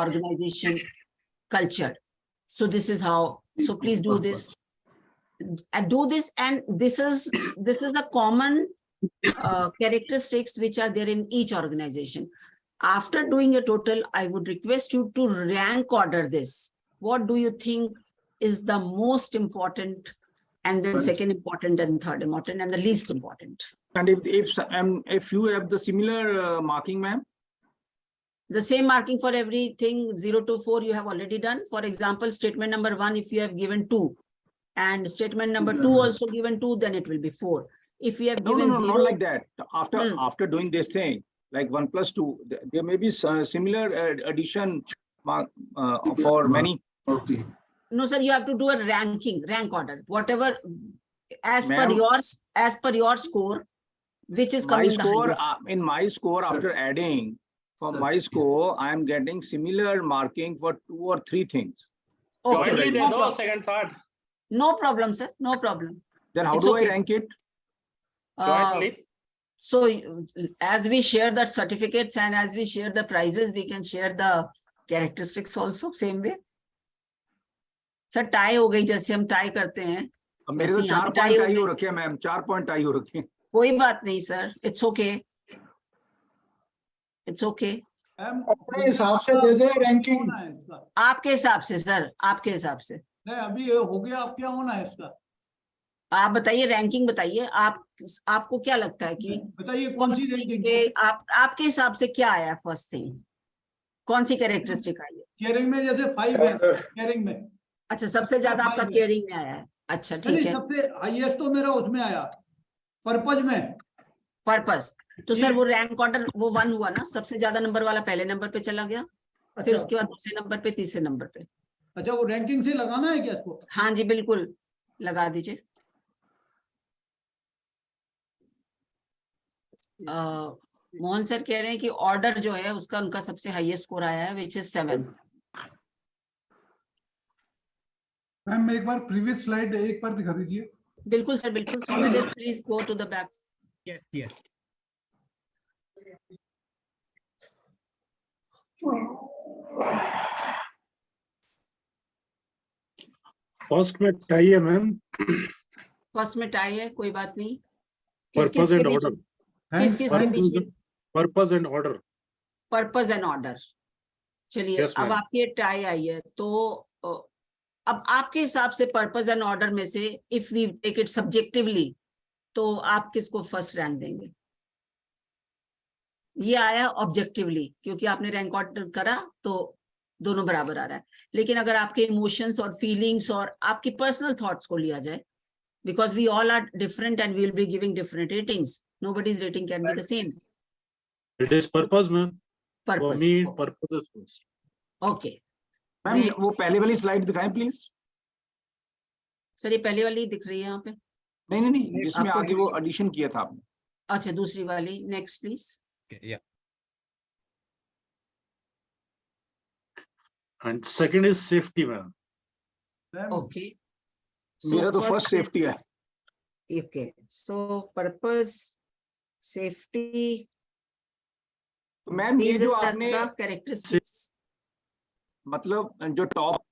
organization culture. So this is how, so please do this. Do this, and this is a common characteristics which are there in each organization. After doing a total, I would request you to rank order this. What do you think is the most important, and then second important, and third important, and the least important? And if you have the similar marking, ma'am? The same marking for everything 0 to 4 you have already done. For example, statement number 1, if you have given 2, and statement number 2 also given 2, then it will be 4. If you have given 0, not like that. After doing this thing, like 1 plus 2, there may be similar addition for many. Okay. No, sir, you have to do a rank order, whatever as per your score, which is coming the highest. In my score, after adding, for my score, I am getting similar marking for 2 or 3 things. Okay, second, third. No problem, sir. No problem. Then how do I rank it? So as we share the certificates and as we share the prizes, we can share the characteristics also same way. Sir tie हो गई, जैसे हम tie करते हैं। मेरे तो 4 point tie हो रखे हैं मैम, 4 पॉइंट टाई हो रखे हैं। कोई बात नहीं sir, it's okay, it's okay. अपने हिसाब से दे दे रैंकिंग, आपके हिसाब से सर, आपके हिसाब से। नहीं अभी ये हो गया, आप क्या होना है इसका? आप बताइए, रैंकिंग बताइए, आपको क्या लगता है कि बताइए कौन सी रैंकिंग? आपके हिसाब से क्या आया फर्स्ट थिंग, कौन सी कैरेक्टरिस्टिक आई है? केयरिंग में जैसे 5 है, केयरिंग में। अच्छा, सबसे ज्यादा आपका केयरिंग में आया है। अच्छा ठीक है, सबसे हाईएस्ट तो मेरा उसमें आया, पर्पज में। पर्पस तो सर वो रैंक ऑर्डर वो 1 हुआ ना, सबसे ज्यादा नंबर वाला पहले नंबर पे चला गया। अच्छा। फिर उसके बाद दूसरे नंबर पे, तीसरे नंबर पे। अच्छा, वो रैंकिंग से लगाना है क्या इसको? हाँ जी बिल्कुल, लगा दीजिए। मोहन सर कह रहे हैं कि ऑर्डर जो है उसका उनका सबसे हाईएस्ट स्कोर आया है, विच इज 7। मैम एक बार प्रीवियस स्लाइड एक बार दिखा दीजिए। बिल्कुल सर, बिल्कुल। Soumyadev please go to the back. Yes yes. First में टाई है मैम, फर्स्ट में टाई है, कोई बात नहीं। पर्पस एंड ऑर्डर, किस के बीच में? Purpose and order, purpose and order. चलिए Yes, अब आपकी टाई आई है, तो अब आपके हिसाब से पर्पस एंड ऑर्डर में से if we take it subjectively, तो आप किसको फर्स्ट रैंक देंगे? ये आया ऑब्जेक्टिवली, क्योंकि आपने रैंक ऑर्डर करा तो दोनों बराबर आ रहा है। लेकिन अगर आपके इमोशंस और फीलिंग्स और आपकी पर्सनल थॉट्स को लिया जाए, because we all are different and we will be giving different ratings, nobody's rating can be the same. It is purpose ma'am, for me purpose, purpose is first. Okay. Ma'am वो पहले वाली slide दिखाएं please. Sir ये पहले वाली दिख रही है यहाँ पे? नहीं, जिसमें आपको आगे वो एडिशन किया था आपने। अच्छा, दूसरी वाली, नेक्स्ट प्लीज। या and second is safety ma'am. Okay, मेरा तो फर्स्ट सेफ्टी है। ओके, सो पर्पस, सेफ्टी, मैम ये जो आपने कैरेक्टरिस्टिक्स, मतलब जो टॉप,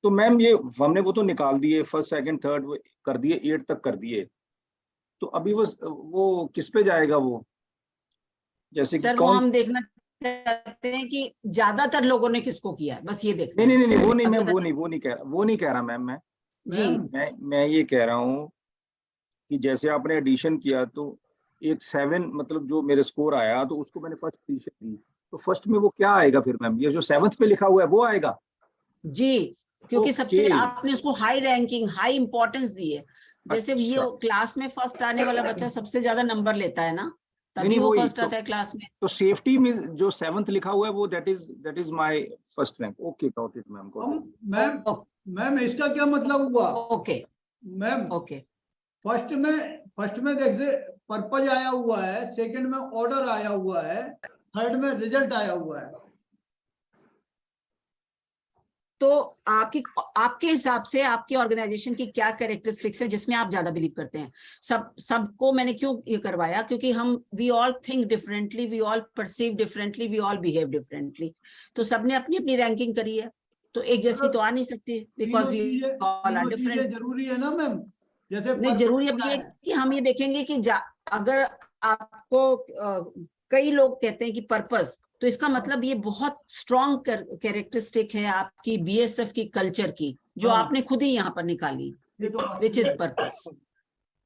तो मैम ये हमने वो तो निकाल दिए, फर्स्ट सेकंड थर्ड वो कर दिए, 8 तक कर दिए। तो अभी वो किस पे जाएगा वो? जैसे सर कि वो हम देखना चाहते हैं कि ज्यादातर लोगों ने किसको किया है, बस ये देखना। नहीं, वो नहीं मैम, वो नहीं कह रहा मैम। मैं जी मैं ये कह रहा हूँ कि जैसे आपने एडिशन किया तो एक 7 मतलब जो मेरे स्कोर आया, तो उसको मैंने फर्स्ट पोजीशन दी, तो फर्स्ट में वो क्या आएगा फिर मैम? ये जो 7th पे लिखा हुआ है वो आएगा जी, क्योंकि सबसे Okay. आपने उसको हाई रैंकिंग, हाई इंपॉर्टेंस दी है। जैसे ये अच्छा। क्लास में फर्स्ट आने वाला बच्चा सबसे ज्यादा नंबर लेता है ना, तभी नहीं, वो वही फर्स्ट तो- आता है क्लास में। तो सेफ्टी में जो 7th लिखा हुआ है वो that is my first rank. Okay, got it ma'am, ma'am इसका क्या मतलब हुआ? ओके मैम ओके, फर्स्ट में देख से पर्पज आया हुआ है, सेकंड में ऑर्डर आया हुआ है, थर्ड में रिजल्ट आया हुआ है। तो आपके हिसाब से आपकी ऑर्गेनाइजेशन की क्या कैरेक्टरिस्टिक्स है जिसमें आप ज्यादा बिलीव करते हैं? सबको मैंने क्यों ये करवाया, क्योंकि हम we all think differently, we all perceive differently, we all behave differently. तो सबने अपनी अपनी रैंकिंग करी है, तो एक जैसी तो आ नहीं सकती, because we all are different. जरूरी है ना मैम, जैसे नहीं, जरूरी अब ये है कि हम ये देखेंगे कि अगर आपको कई लोग कहते हैं कि पर्पस, तो इसका मतलब ये बहुत स्ट्रॉन्ग कैरेक्टरिस्टिक है आपकी बीएसएफ की कल्चर की, जो आपने खुद ही यहाँ पर निकाली, विच इज पर्पस।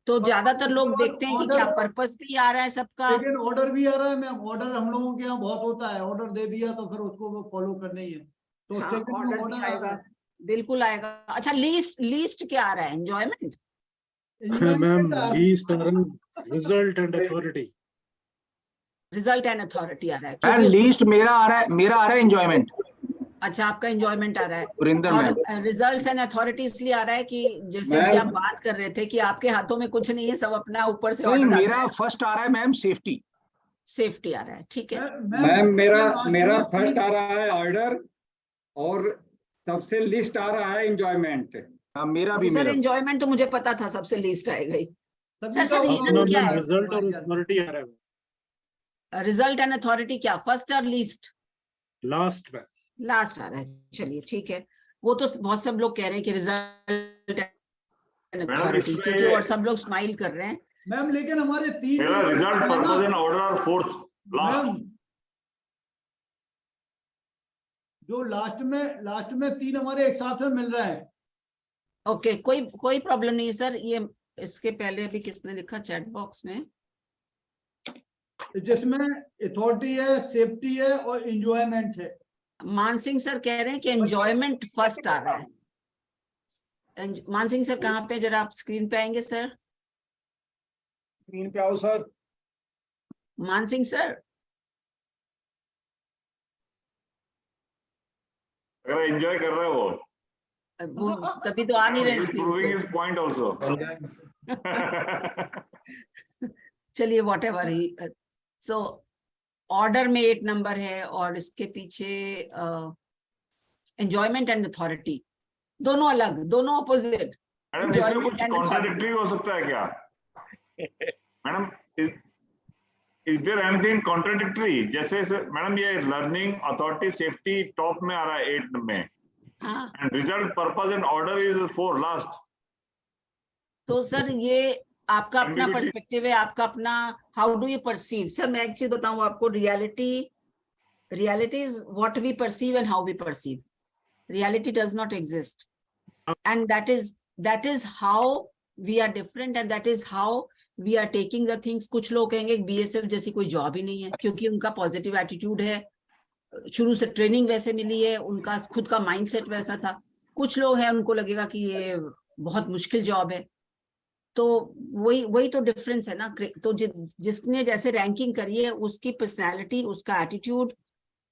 तो ज्यादातर लोग देखते हैं कि क्या पर्पस भी आ रहा है सबका, लेकिन ऑर्डर भी आ रहा है मैम। ऑर्डर हम लोगों के यहाँ बहुत होता है, ऑर्डर दे दिया तो फिर उसको फॉलो करना ही है। तो हाँ, सेकंड में ऑर्डर भी ऑर्डर आएगा, बिल्कुल आएगा। अच्छा, लीस्ट क्या आ रहा है? Enjoyment? Ma'am least result and authority. Result and authority आ रहा है, मैम क्योंकि लीस्ट मेरा आ रहा है एंजॉयमेंट। अच्छा, आपका एंजॉयमेंट आ रहा है, सुरेंद्र और मैम रिजल्ट्स एंड अथॉरिटी इसलिए आ रहा है कि जैसे अभी आप बात कर रहे थे कि आपके हाथों में कुछ नहीं है, सब अपना ऊपर से नहीं, ऑर्डर आता मेरा है। फर्स्ट आ रहा है मैम सेफ्टी। सेफ्टी आ रहा है, ठीक है। मैम मेरा फर्स्ट आ रहा है ऑर्डर, और सबसे लिस्ट आ रहा है एंजॉयमेंट। हाँ, मेरा तो भी सर मेरा एंजॉयमेंट तो मुझे पता था सबसे लीस्ट आएगा ही। सभी सर का रीजन क्या है? रिजल्ट और अथॉरिटी आ रहा है रिजल्ट एंड अथॉरिटी क्या, फर्स्ट और लीस्ट? लास्ट में। लास्ट आ रहा है, चलिए ठीक है। वो तो बहुत सब लोग कह रहे हैं कि रिजल्ट एंड अथॉरिटी, क्योंकि और सब लोग स्माइल कर रहे हैं। मैम, लेकिन हमारे तीन मेरा result, purpose and order are fourth last. Ma'am जो लास्ट में तीन हमारे एक साथ में मिल रहे हैं। ओके, कोई प्रॉब्लम नहीं है सर। ये इसके पहले अभी किसने लिखा चैट बॉक्स में? जिसमें अथॉरिटी है, सेफ्टी है और एंजॉयमेंट है। मान सिंह सर कह रहे हैं कि एंजॉयमेंट फर्स्ट आ रहा है। मान सिंह सर कहाँ पे, जरा आप स्क्रीन पे आएंगे सर? स्क्रीन पे आओ सर। मान सिंह सर, अगर एंजॉय कर रहे हो वो तभी तो आ नहीं रहे स्क्रीन प्रूविंग हिज पे। Point also. चलिए वॉट एवर ही। सो ऑर्डर में 8 नंबर है, और इसके पीछे एंजॉयमेंट एंड अथॉरिटी, दोनों अलग, दोनों ऑपोजिट। मैडम इसमें कुछ कॉन्ट्राडिक्टरी हो सकता है क्या? Madam is there anything contradictory? जैसे मैडम ये लर्निंग, अथॉरिटी, सेफ्टी टॉप में आ रहा है 8 में, and result, purpose and order is 4 last. तो सर ये आपका अपना पर्सपेक्टिव है, आपका अपना, how do you perceive. Sir मैं एक चीज बताऊं आपको, reality is what we perceive and how we perceive. Reality does not exist, and that is how we are different, and that is how we are taking the things. कुछ लोग कहेंगे BSF जैसी कोई जॉब ही नहीं है, क्योंकि उनका positive attitude है, शुरू से ट्रेनिंग वैसे मिली है, उनका खुद का माइंडसेट वैसा था। कुछ लोग हैं उनको लगेगा कि ये बहुत मुश्किल जॉब है। तो वही तो डिफरेंस है ना। तो जिसने जैसे रैंकिंग करी है, उसकी पर्सनैलिटी, उसका एटीट्यूड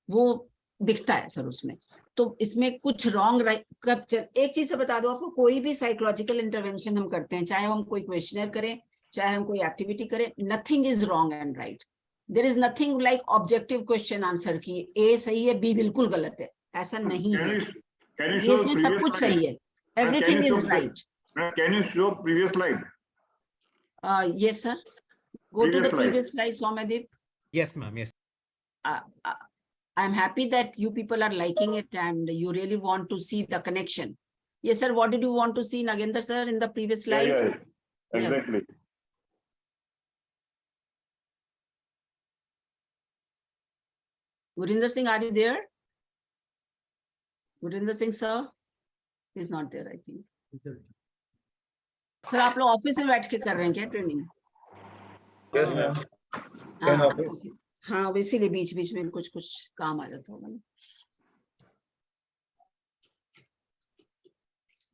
वो दिखता है सर उसमें। तो इसमें कुछ रॉन्ग राइट। एक चीज से बता दो आपको, कोई भी साइकोलॉजिकल इंटरवेंशन हम करते हैं, चाहे हम कोई क्वेश्चनर करें, चाहे हम कोई एक्टिविटी करें, nothing is wrong and right. There is nothing like objective question answer की ए सही है बी बिल्कुल गलत है, ऐसा नहीं है। ये इसमें सब कुछ सही है, everything is right. Can you show previous slide? Yes sir, go to the previous slide, Somadeep. Yes ma'am, yes. I'm happy that you people are liking it and you really want to see the connection. Yes sir, what did you want to see, Nagendra sir, in the previous slide? Yeah, exactly. Yes. Gurinder Singh, are you there? Gurinder Singh sir is not there, I think. Sir आप लोग office में बैठ के कर रहे हैं क्या training? Yes ma'am. हाँ, इसीलिए बीच बीच में कुछ काम आ जाता होगा।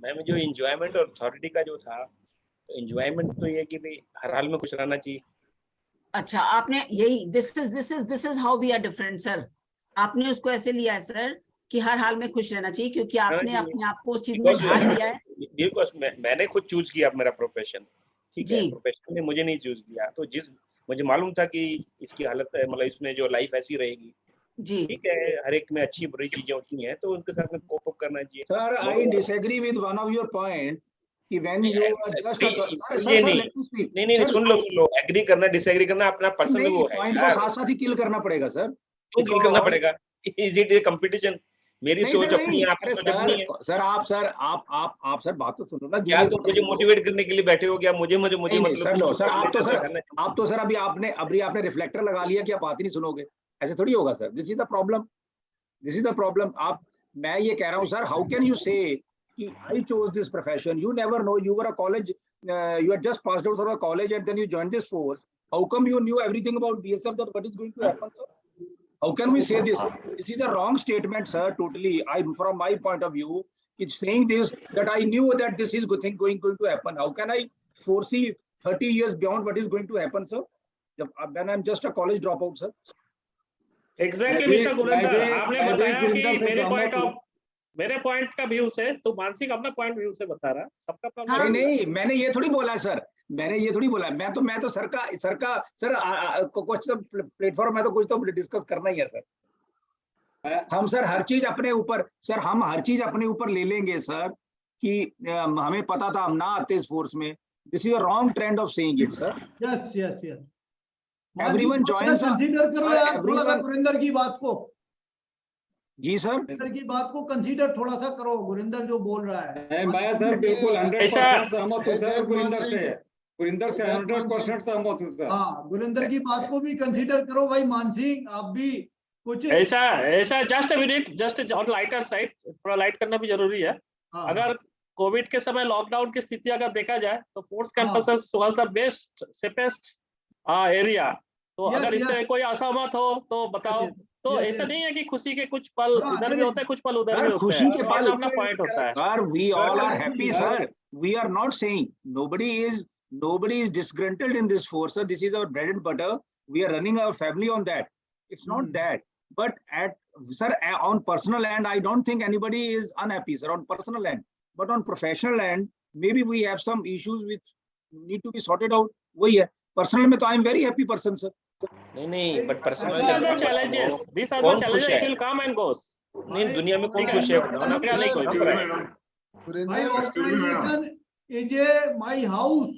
मैम जो एंजॉयमेंट और अथॉरिटी का जो था, तो एंजॉयमेंट तो ये कि भाई हर हाल में खुश रहना चाहिए। अच्छा, आपने यही this is how we are different sir. आपने उसको ऐसे लिया है सर कि हर हाल में खुश रहना चाहिए, क्योंकि आपने अपने आप को उस चीज में ढाल लिया है। बिकॉज़ मैंने खुद चूज किया मेरा प्रोफेशन, ठीक है, जी। प्रोफेशन ने मुझे नहीं चूज किया। तो मुझे मालूम था कि इसकी हालत है, मतलब इसमें जो लाइफ ऐसी रहेगी, जी ठीक है, हर एक में अच्छी बुरी चीजें होती हैं, तो उनके साथ में कोप अप करना चाहिए। Sir, I disagree with one of your point कि when you are just a नहीं नहीं let me speak. नहीं नहीं, Sir, सुन लो, एग्री करना डिसएग्री करना अपना पर्सनल नहीं, वो है पॉइंट को साथ साथ ही किल करना पड़ेगा सर। क्यों किल करना पड़ेगा? Is it A competition? मेरी नहीं सोच सर, अपनी नहीं, है, आपकी अरे सोच अपनी है। सर आप सर बात तो सुनो ना। क्या तुम मुझे मोटिवेट करने के लिए बैठे हो? क्या मुझे नहीं मतलब सर, लो सर, आप तो सर अभी आपने रिफ्लेक्टर लगा लिया कि आप बात ही नहीं सुनोगे, ऐसे थोड़ी होगा sir. This is the problem. आप, मैं ये कह रहा हूँ सर, हाउ कैन यू से कि I chose this profession, you never know, you were a college, you had just passed out from a college and then you joined this force. How come you knew everything about BSF, that what is going to happen, sir? How can we say this? This is a wrong statement, sir. Totally, from my point of view, it's saying this that I knew that this is going to happen. How can I foresee 30 years beyond what is going to happen, sir? When I'm just a college dropout, sir. Exactly mister Gurinder, आपने बताया कि मेरे point का view से, तो मानसिक अपना point view से बता रहा है, सबका अपना हाँ। नहीं, मैंने ये थोड़ी बोला सर, मैं तो सर कुछ तो प्लेटफॉर्म में तो कुछ तो डिस्कस करना ही है सर। हम सर हर चीज अपने ऊपर ले लेंगे सर कि हमें पता था, हम ना आते इस फोर्स में। This is a wrong trend of saying it sir. Yes everyone joins, consider करो यार थोड़ा सा गुरिंदर की बात को। जी सर, गुरिंदर की बात को कंसीडर थोड़ा सा करो, गुरिंदर जो बोल रहा है। मैं सर बिल्कुल 100% सहमत हूँ सर गुरिंदर से 100% सहमत हूँ सर। हाँ, गुरिंदर की बात को भी कंसीडर करो भाई। मानसिक, आप भी कुछ ऐसा just a minute, just on lighter side, थोड़ा लाइट करना भी जरूरी है। हाँ, अगर कोविड के समय लॉकडाउन की स्थिति अगर देखा जाए तो फोर्स हाँ। Campuses was the best safest area. तो Yes, अगर इससे yes. कोई असहमत हो तो बताओ। Yes, yes. तो Yes, ऐसा yes. नहीं है कि खुशी के कुछ पल हाँ, इधर भी नहीं, होते हैं, कुछ पल उधर सर, भी होते खुशी हैं, के अपना पल अपना पॉइंट होता है। Sir, we all are correct, happy, sir. sir. We are not saying nobody is disgruntled in this force, sir. This is our bread and butter. We are running our family on that. It's not that. But on personal end, I don't think anybody is unhappy, sir, on personal end. But on professional end, maybe we have some issues which need to be sorted out. वही है. Personal में तो I am very happy person, sir. नहीं, but personal These are the challenges. These are the challenges. It will come and goes. नहीं, दुनिया में कौन खुश है? बताओ क्या नहीं कोई? भाई organisation is a my house.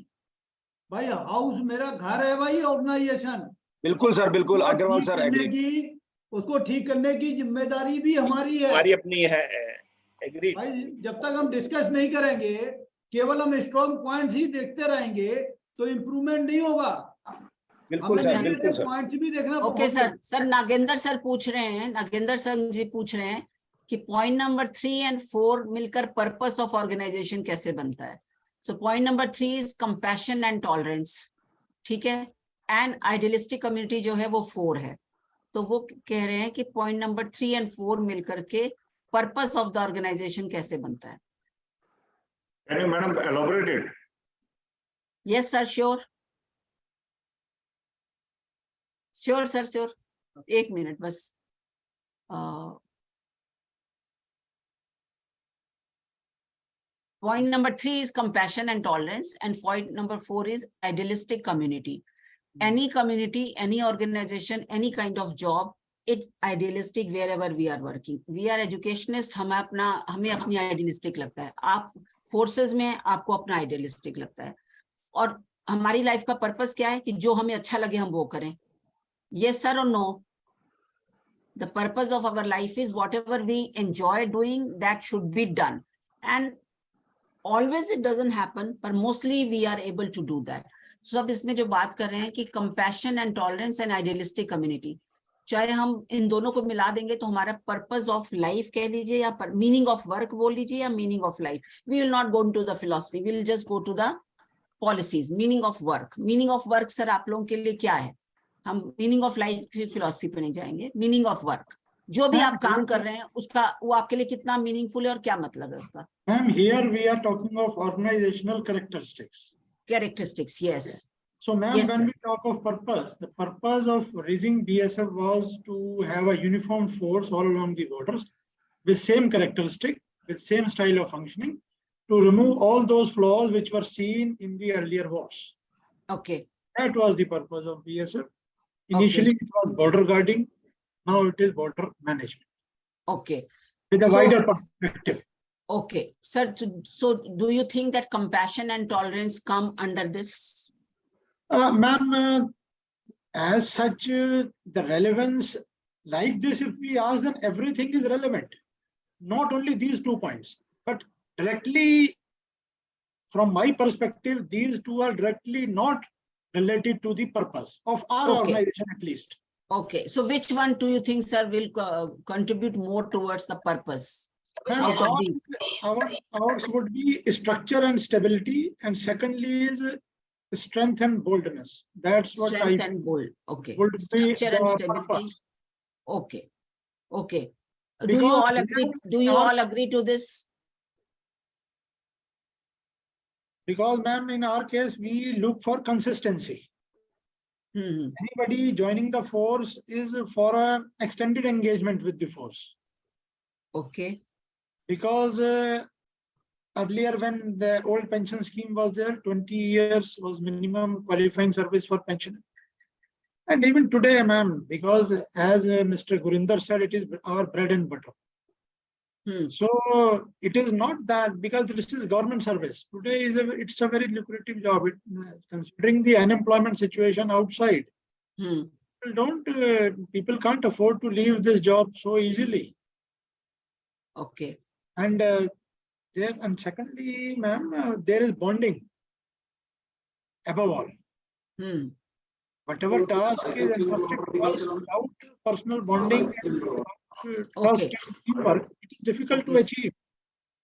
भाई हाउस मेरा घर है भाई। ऑर्गेनाइजेशन बिल्कुल सर, बिल्कुल अग्रवाल सर, एग्री। उसको ठीक करने की जिम्मेदारी भी हमारी है। हमारी अपनी है, एग्री। भाई जब तक हम डिस्कस नहीं करेंगे, केवल हम स्ट्रॉन्ग पॉइंट्स ही देखते रहेंगे तो इम्प्रूवमेंट नहीं होगा। बिल्कुल सर, बिल्कुल सर। पॉइंट्स भी देखना। ओके सर नागेंद्र सर पूछ रहे हैं, नागेंद्र सर जी पूछ रहे हैं कि पॉइंट नंबर 3 और 4 मिलकर पर्पस ऑफ ऑर्गेनाइजेशन कैसे बनता है। So point number 3 is compassion and tolerance, ठीक है, एंड आइडियलिस्टिक कम्युनिटी जो है वो 4 है। तो वो कह रहे हैं कि पॉइंट नंबर 3 और 4 मिलकर के पर्पस ऑफ द ऑर्गेनाइजेशन कैसे बनता है। Can you, madam, elaborate it? Yes sir, sure sir, sure. एक मिनट बस। Point number 3 is compassion and tolerance, and point number 4 is idealistic community. Any community, any organization, any kind of job, it's idealistic wherever we are working. We are educationists, हमें अपनी idealistic लगता है। आप forces में आपको अपना idealistic लगता है। और हमारी लाइफ का पर्पस क्या है कि जो हमें अच्छा लगे हम वो करें। Yes sir or no? The purpose of our life is whatever we enjoy doing, that should be done. And always it doesn't happen, but mostly we are able to do that. So अब इसमें जो बात कर रहे हैं कि compassion and tolerance and idealistic community, चाहे हम इन दोनों को मिला देंगे तो हमारा पर्पस ऑफ लाइफ कह लीजिए या मीनिंग ऑफ वर्क बोल लीजिए या meaning of life, we will not go to the philosophy, we will just go to the policies. Meaning of work sir आप लोगों के लिए क्या है? हम मीनिंग ऑफ लाइफ फिलॉसफी पे नहीं जाएंगे। मीनिंग ऑफ वर्क, जो भी आप काम कर रहे हैं उसका वो आपके लिए कितना मीनिंगफुल है और क्या मतलब है उसका। Ma'am, here we are talking of organizational characteristics. Characteristics, yes. So, ma'am, Yes, when sir. we talk of purpose, the purpose of raising BSF was to have a uniform force all along the borders with same characteristic, with same style of functioning, to remove all those flaws which were seen in the earlier wars. Okay. That was the purpose of BSF. Initially, it was border guarding. Now it is border management Okay. with a So- wider perspective. Okay, sir. So do you think that compassion and tolerance come under this? Ma'am, as such, the relevance like this, if we ask, then everything is relevant. Not only these 2 points, but directly from my perspective, these two are directly not related to the purpose of our Okay. organization, at least. Okay, so which one do you think, sir, will contribute more towards the purpose? Ma'am, Out of these. ours would be structure and stability, and secondly is strength and boldness. That's what Strength I and bold. Okay. would be Structure and the stability. purpose. Okay. Okay. Do Because you all agree? ma'am, Do you all agree to this? Because, ma'am, in our case, we look for consistency. Hmm. Anybody joining the force is for an extended engagement with the force. Okay. Because earlier when the old pension scheme was there, 20 years was minimum qualifying service for pension. And even today, ma'am, because as Mr. Gurinder said, it is our bread and butter. So it is not that, because this is government service. Today it's a very lucrative job. Considering the unemployment situation outside, people can't afford to leave this job so easily. Okay. And secondly, ma'am, there is bonding above all. Whatever task is entrusted to us, without personal bonding and trust and teamwork, it is difficult to achieve.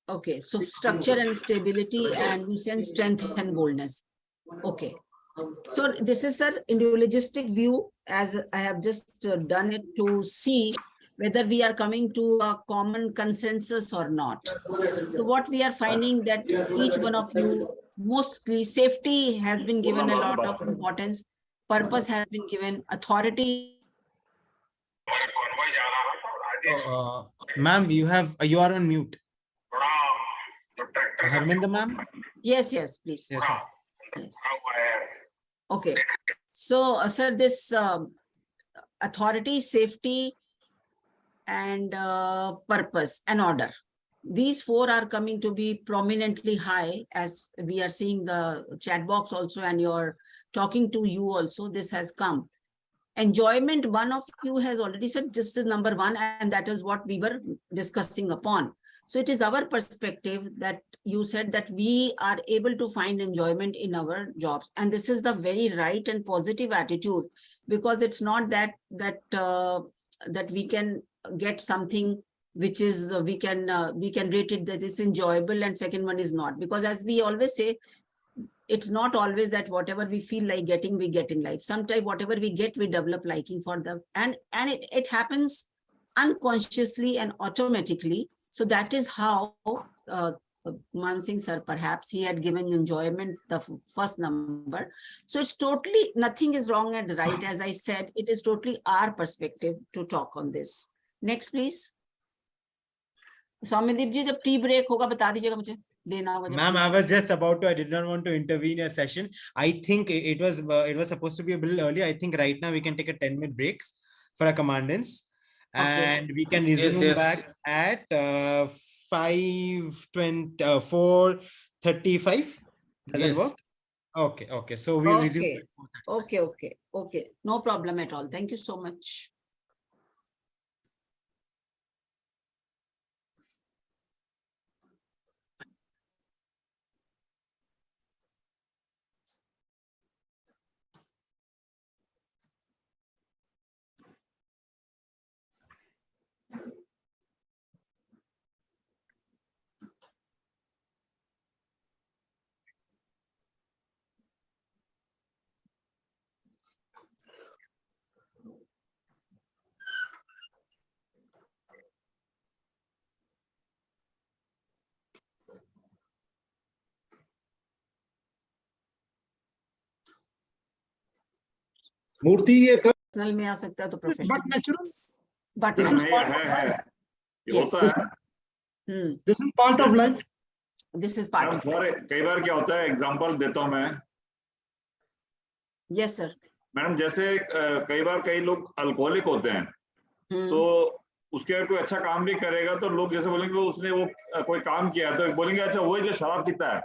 Okay, so structure and stability, and you said strength and boldness. Okay. So this is an individualistic view, as I have just done it to see whether we are coming to a common consensus or not. So what we are finding that each one of you, mostly safety has been given a lot of importance, purpose has been given, authority. Ma'am, you are on mute. Harminder, ma'am? Yes, please. Yes, sir. Yes. Okay. So, sir, this authority, safety, and purpose and order. These 4 are coming to be prominently high, as we are seeing the chat box also, and you're talking to you also, this has come. Enjoyment, one of you has already said this is number 1, and that is what we were discussing upon. So it is our perspective that you said that we are able to find enjoyment in our jobs. And this is the very right and positive attitude, because it's not that we can get something which is we can rate it that is enjoyable and second one is not, because as we always say, it's not always that whatever we feel like getting, we get in life. Sometimes whatever we get, we develop liking for them, and it happens unconsciously and automatically. So that is how Mansingh sir, perhaps he had given enjoyment the first number. So it's totally, nothing is wrong and right. As I said, it is totally our perspective to talk on this. Next, please. Soumyadeep ji, जब tea break होगा बता दीजिएगा मुझे, देना होगा. Ma'am, I was just about to, I did not want to intervene in a session. I think it was supposed to be a little early. I think right now we can take a 10-minute breaks for our commandants. And we can resume back at 4:35. Does that work? Okay. So we'll resume. Okay. No problem at all. Thank you so much. मूर्ति ये personal में आ सकता है तो professional, But natural. but This is part of life. yes. This is part of life. This is part of कई बार क्या होता है, example देता हूं मैं. Yes, sir. मैडम, जैसे कई बार कई लोग अल्कोहलिक होते हैं, तो उसके अगर कोई अच्छा काम भी करेगा तो लोग जैसे बोलेंगे उसने वो कोई काम किया तो बोलेंगे अच्छा वही जो शराब पीता है,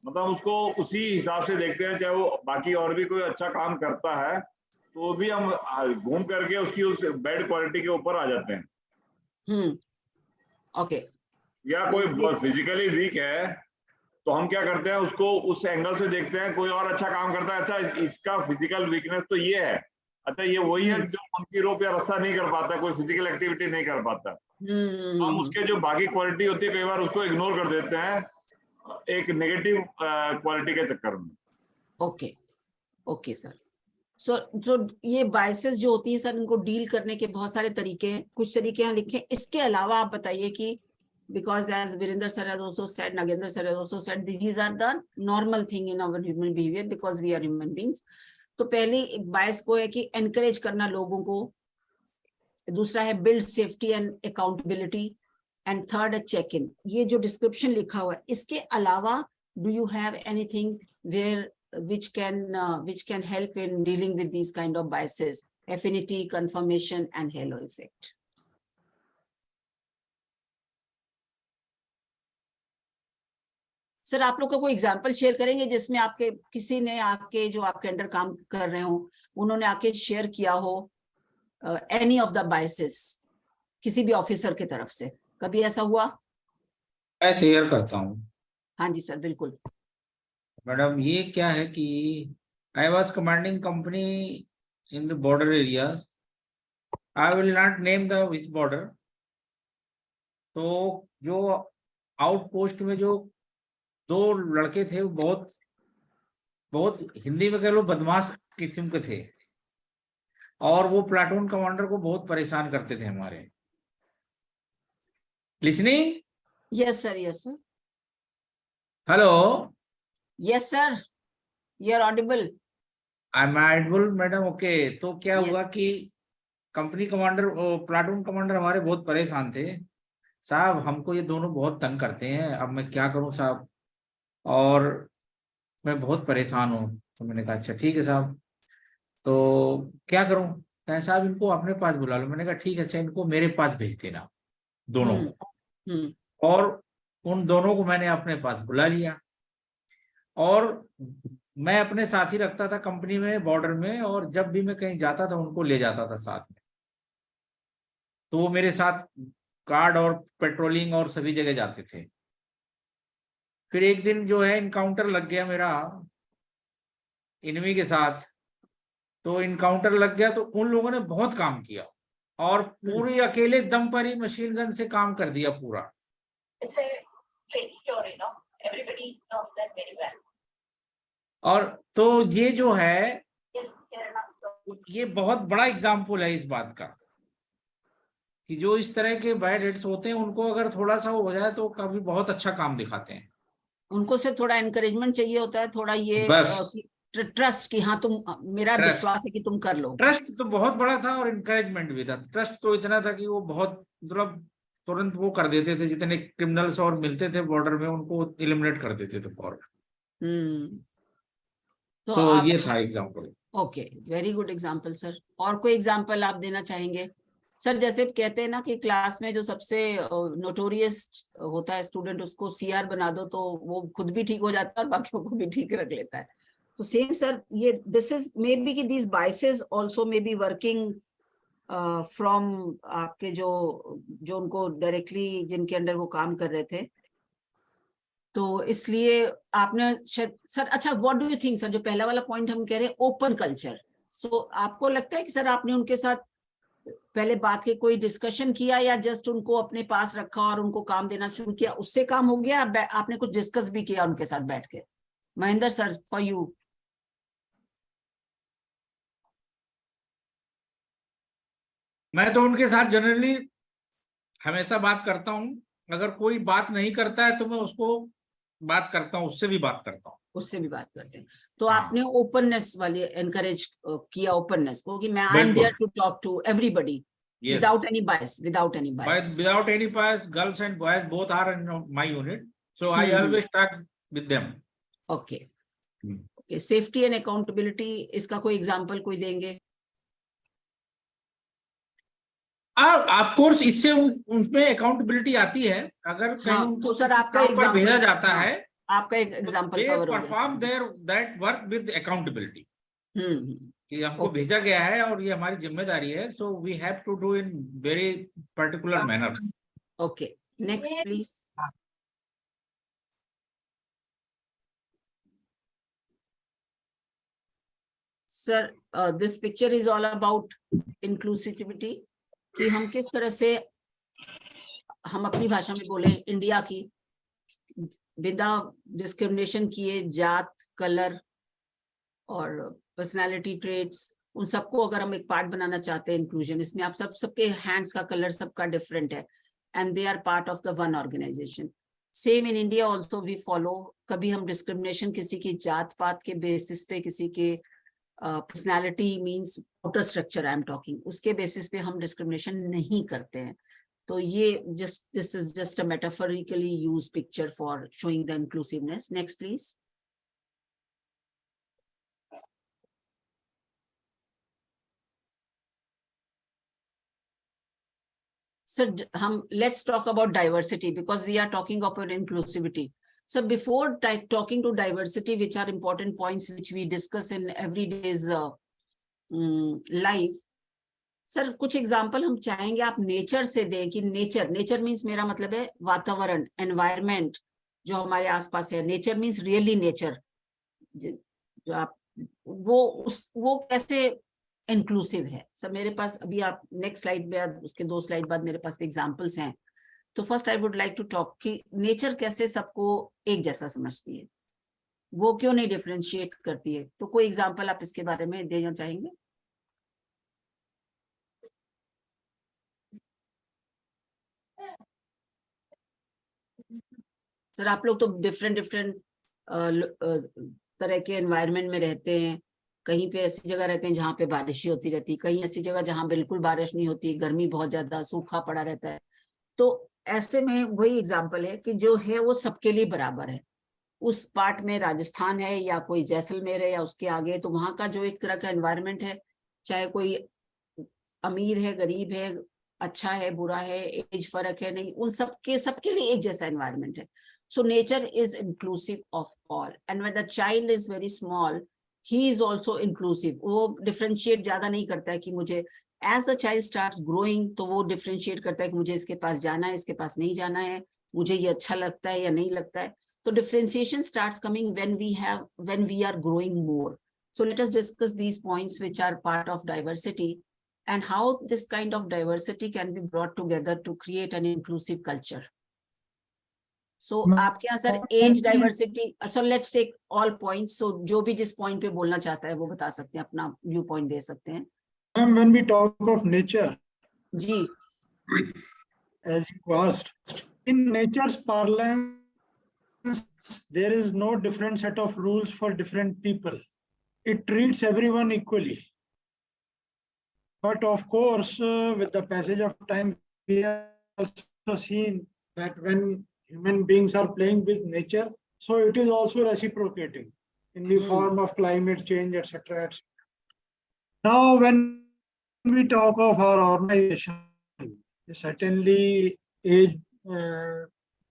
मतलब उसको उसी हिसाब से देखते हैं। चाहे वो बाकी और भी कोई अच्छा काम करता है तो वो भी हम घूम करके उसकी उस बैड क्वालिटी के ऊपर आ जाते हैं। ओके। या कोई बहुत फिजिकली वीक है तो हम क्या करते हैं उसको उस एंगल से देखते हैं। कोई और अच्छा काम करता है, अच्छा इसका फिजिकल वीकनेस तो ये है, अच्छा ये वही है जो मंकी रोप या रस्सा नहीं कर पाता, कोई फिजिकल एक्टिविटी नहीं कर पाता। हम उसके जो बाकी क्वालिटी होती है कई बार उसको इग्नोर कर देते हैं एक नेगेटिव क्वालिटी के चक्कर में। Okay okay sir. सो ये बायसेस जो होती है सर, इनको डील करने के बहुत सारे तरीके हैं, कुछ तरीके यहाँ लिखे हैं। इसके अलावा आप बताइए कि because as Virender sir has also said, Nagendra sir has also said, these are the normal thing in our human behavior because we are human beings. तो पहले बायस को है कि एनकरेज करना लोगों को, दूसरा है build safety and accountability, and third है चेक इन। ये जो डिस्क्रिप्शन लिखा हुआ है, इसके अलावा do you have anything where which can help in dealing with these kind of biases, affinity, confirmation and halo effect? Sir आप लोग का कोई एग्जांपल शेयर करेंगे जिसमें आपके किसी ने आके, जो आपके अंडर काम कर रहे हो, उन्होंने आके शेयर किया हो एनी ऑफ द बायसेस किसी भी ऑफिसर की तरफ से, कभी ऐसा हुआ? मैं शेयर करता हूँ। हाँ जी सर, बिल्कुल। मैडम ये क्या है कि I was commanding company in the border areas, I will not name the which border. तो जो आउटपोस्ट में जो दो लड़के थे वो बहुत हिंदी में कह लो बदमाश किस्म के थे, और वो प्लाटून कमांडर को बहुत परेशान करते थे हमारे। Listening? Yes sir, yes sir. Hello? Yes sir, you are audible. I am audible madam? Okay. तो क्या Yes. हुआ कि कंपनी कमांडर, प्लाटून कमांडर हमारे बहुत परेशान थे। साहब हमको ये दोनों बहुत तंग करते हैं, अब मैं क्या करूं साहब, और मैं बहुत परेशान हूँ। तो मैंने कहा अच्छा ठीक है साहब, तो क्या करूं? कहा साहब इनको अपने पास बुला लो। मैंने कहा ठीक है, अच्छा इनको मेरे पास भेज देना दोनों को। और उन दोनों को मैंने अपने पास बुला लिया, और मैं अपने साथ ही रखता था कंपनी में बॉर्डर में, और जब भी मैं कहीं जाता था उनको ले जाता था साथ में। तो वो मेरे साथ गार्ड और पेट्रोलिंग और सभी जगह जाते थे। फिर एक दिन जो है इनकाउंटर लग गया मेरा इनमी के साथ। तो इनकाउंटर लग गया तो उन लोगों ने बहुत काम किया, और पूरी अकेले दम पर ही मशीन गन से काम कर दिया पूरा। It's a fake story, no? Everybody knows that very well. और तो ये जो है ये बहुत बड़ा एग्जाम्पल है इस बात का कि जो इस तरह के बैड हेड्स होते हैं उनको अगर थोड़ा सा हो जाए तो कभी बहुत अच्छा काम दिखाते हैं। उनको सिर्फ थोड़ा एनकरेजमेंट चाहिए होता है, थोड़ा ये ट्रस्ट कि हाँ तुम, मेरा विश्वास है कि तुम कर लो। ट्रस्ट तो बहुत बड़ा था और इनकरेजमेंट भी था। ट्रस्ट तो इतना था कि वो बहुत मतलब तुरंत वो कर देते थे, जितने क्रिमिनल्स और मिलते थे बॉर्डर में उनको एलिमिनेट कर देते थे फौरन। तो ये था example. Okay, very good example sir. और कोई एग्जाम्पल आप देना चाहेंगे सर? जैसे कहते हैं ना कि क्लास में जो सबसे नोटोरियस होता है स्टूडेंट, उसको सीआर बना दो तो वो खुद भी ठीक हो जाता है और बाकियों को भी ठीक रख लेता है। तो सेम सर, ये दिस इज मे बी कि these biases also may be working from आपके जो उनको डायरेक्टली जिनके अंडर वो काम कर रहे थे। तो इसलिए आपने सर, अच्छा what do you think sir, जो पहला वाला पॉइंट हम कह रहे हैं ओपन कल्चर, सो आपको लगता है कि सर आपने उनके साथ पहले बात के कोई डिस्कशन किया या जस्ट उनको अपने पास रखा और उनको काम देना शुरू किया, उससे काम हो गया? आपने कुछ डिस्कस भी किया उनके साथ बैठ के? Mahendra sir, for you. मैं तो उनके साथ जनरली हमेशा बात करता हूँ। अगर कोई बात नहीं करता है तो मैं उसको बात करता हूँ, उससे भी बात करता हूँ। उससे भी बात करते हैं। तो आपने ओपननेस वाली एनकरेज किया ओपननेस को कि मैं I am there to talk to everybody without any bias, without any bias. Without any bias, girls and boys both are in my unit, so I always talk with them. Okay. Okay. Safety and accountability, इसका कोई example कोई देंगे? Of course इससे उनमें accountability आती है, अगर कहीं हाँ, उनको तो सर आपका काम पर भेजा एग्जांपल, जाता है, आपका एक एग्जांपल दे कवर हो गया परफॉर्म इसमें। दैट वर्क विद अकाउंटेबिलिटी, कि हमको ओके, भेजा गया है और ये हमारी जिम्मेदारी है, so we have to do in very particular manner. Okay, next please. Sir, this picture is all about inclusivity, कि हम किस तरह से हम अपनी भाषा में बोले इंडिया की, बिना डिस्क्रिमिनेशन किए जात, कलर और पर्सनालिटी ट्रेड्स, उन सबको अगर हम एक पार्ट बनाना चाहते हैं इंक्लूजन, इसमें आप सबके हैंड्स का कलर सबका डिफरेंट है, and they are part of the one organisation. Same in India also we follow, कभी हम डिस्क्रिमिनेशन किसी की जात पात के बेसिस पे, किसी के personality means outer structure I am talking, उसके बेसिस पे हम डिस्क्रिमिनेशन नहीं करते हैं। तो ये this is just a metaphorically used picture for showing the inclusiveness. Next please. So let's talk about diversity, because we are talking about inclusivity. So before talking to diversity, which are important points which we discuss in everyday's life, sir कुछ example हम चाहेंगे आप nature से दें, कि nature means, मेरा मतलब है वातावरण, एनवायरमेंट जो हमारे आसपास है। नेचर मीन्स रियली नेचर, जो आप वो कैसे इंक्लूसिव है। सर मेरे पास अभी, आप नेक्स्ट स्लाइड में, उसके 2 स्लाइड बाद मेरे पास एग्जांपल्स हैं। तो first I would like to talk कि नेचर कैसे सबको एक जैसा समझती है, वो क्यों नहीं डिफरेंशिएट करती है। तो कोई एग्जांपल आप इसके बारे में देना चाहेंगे? सर आप लोग तो डिफरेंट तरह के एनवायरनमेंट में रहते हैं। कहीं पे ऐसी जगह रहते हैं जहाँ पे बारिश ही होती रहती है, कहीं ऐसी जगह जहाँ बिल्कुल बारिश नहीं होती, गर्मी बहुत ज्यादा, सूखा पड़ा रहता है। तो ऐसे में वही एग्जाम्पल है कि जो है वो सबके लिए बराबर है। उस पार्ट में राजस्थान है या कोई जैसलमेर है या उसके आगे, तो वहां का जो एक तरह का एनवायरनमेंट है, चाहे कोई अमीर है, गरीब है, अच्छा है, बुरा है, एज फर्क है, नहीं, उन सबके लिए एक जैसा एनवायरनमेंट है। So nature is inclusive of all, and when the child is very small, he is also inclusive. वो differentiate ज्यादा नहीं करता है कि मुझे, as the child starts growing, तो वो differentiate करता है कि मुझे इसके पास जाना है, इसके पास नहीं जाना है, मुझे ये अच्छा लगता है या नहीं लगता है। तो differentiation starts coming when we are growing more. So let us discuss these points which are part of diversity, and how this kind of diversity can be brought together to create an inclusive culture. So आपके यहाँ sir as diversity, so let's take all points, so जो भी जिस point पे बोलना चाहता है वो बता सकते हैं, अपना व्यू पॉइंट दे सकते हैं। When we talk of nature, ji, as you asked, in nature's parlance, there is no different set of rules for different people. It treats everyone equally. But of course, with the passage of time, we have also seen that when human beings are playing with nature, so it is also reciprocating in the form of climate change, etc. Now, when we talk of our organization, certainly age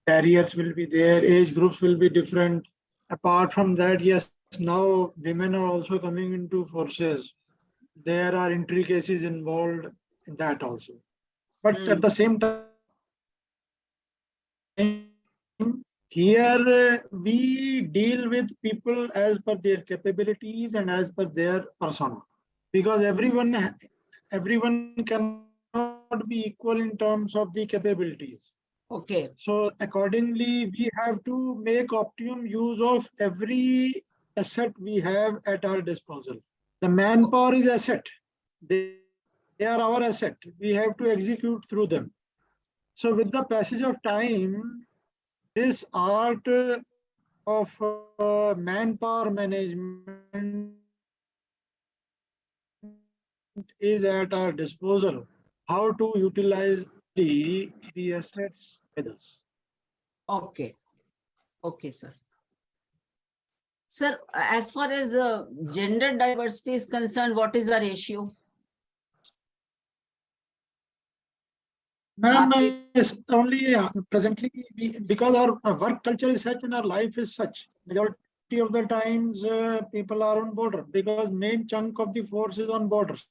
barriers will be there, age groups will be different. Apart from that, yes, now women are also coming into forces. There are intricacies involved in that also. But at the same time, here we deal with people as per their capabilities and as per their persona, because everyone cannot be equal in terms of the capabilities. Okay. So accordingly, we have to make optimum use of every asset we have at our disposal. The manpower is asset. They are our asset. We have to execute through them. So with the passage of time, this art of manpower management is at our disposal. How to utilize the assets with us. Okay. Okay, sir. Sir, as far as gender diversity is concerned, what is the ratio? Ma'am, only presently because our work culture is such and our life is such. Majority of the times people are on border because main chunk of the force is on borders.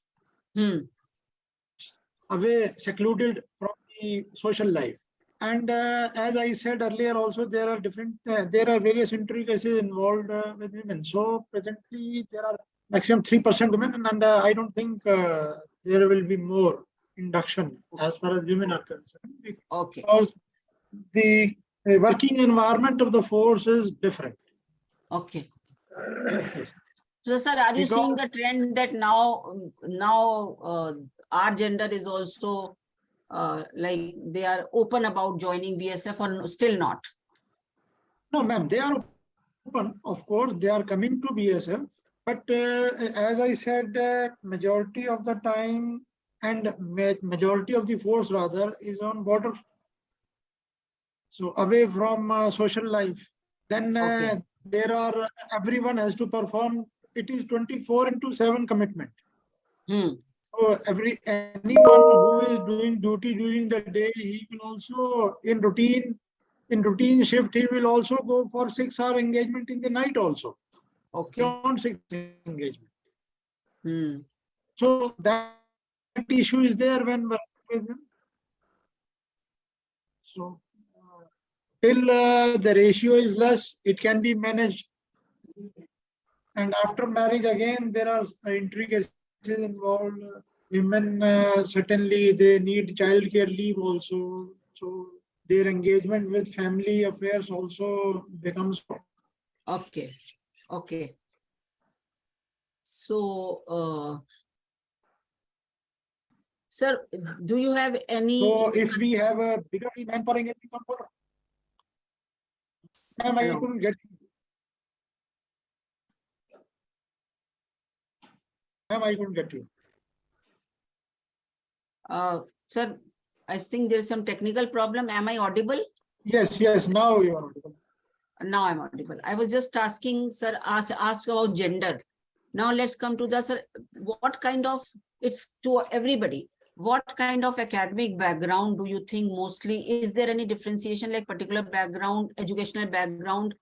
Away, secluded from the social life. And as I said earlier, also there are there are various intricacies involved with women. So presently there are maximum 3% women, and I don't think there will be more induction as far as women are concerned. Because the working environment of the force is different. Okay. So, sir, are you seeing the trend that now our gender is also like they are open about joining BSF or still not? No, ma'am, they are open. Of course, they are coming to BSF. But as I said, majority of the time and majority of the force rather is on border. So away from social life. Then there are, everyone has to perform. It is 24/7 commitment. So anyone who is doing duty during the day, he will also in routine shift, he will also go for 6-hour engagement in the night also. Okay. Beyond 6 engagement. So that issue is there when working with them. So till the ratio is less, it can be managed. And after marriage, again, there are intricacies involved. Women, certainly, they need childcare leave also. So their engagement with family affairs also becomes. Okay. Okay. So, sir, do you have any? So if we have a bigger manpower engagement on board, ma'am, I couldn't get you. Ma'am, I couldn't get you. Sir, I think there's some technical problem. Am I audible? Yes, now you are audible. Now I'm audible. I was just asking, sir, asked about gender. Now let's come to the, sir, what kind of, it's to everybody. What kind of academic background do you think mostly, is there any differentiation like particular background, educational background,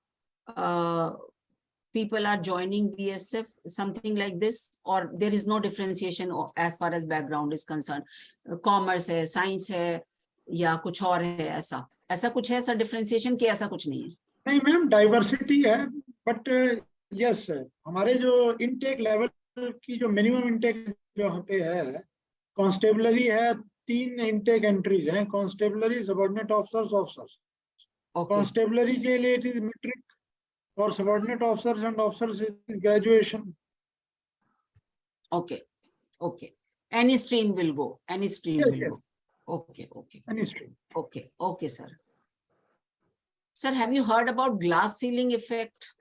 people are joining BSF, something like this, or there is no differentiation as far as background is concerned? Commerce है, science है, या कुछ और है ऐसा कुछ है sir differentiation कि ऐसा कुछ नहीं है? नहीं मैम, डाइवर्सिटी है, बट यस हमारे जो इनटेक लेवल की जो मिनिमम इनटेक जो यहाँ पे है, कांस्टेबलरी है, 3 इनटेक एंट्रीज हैं, कांस्टेबलरी, सबऑर्डिनेट ऑफिसर्स. कांस्टेबलरी के लिए इट इज मैट्रिक, और subordinate officers and officers is graduation. Okay. Any stream will go. Any stream will go. Okay. Any stream. Okay, sir. Sir, have you heard about glass ceiling effect?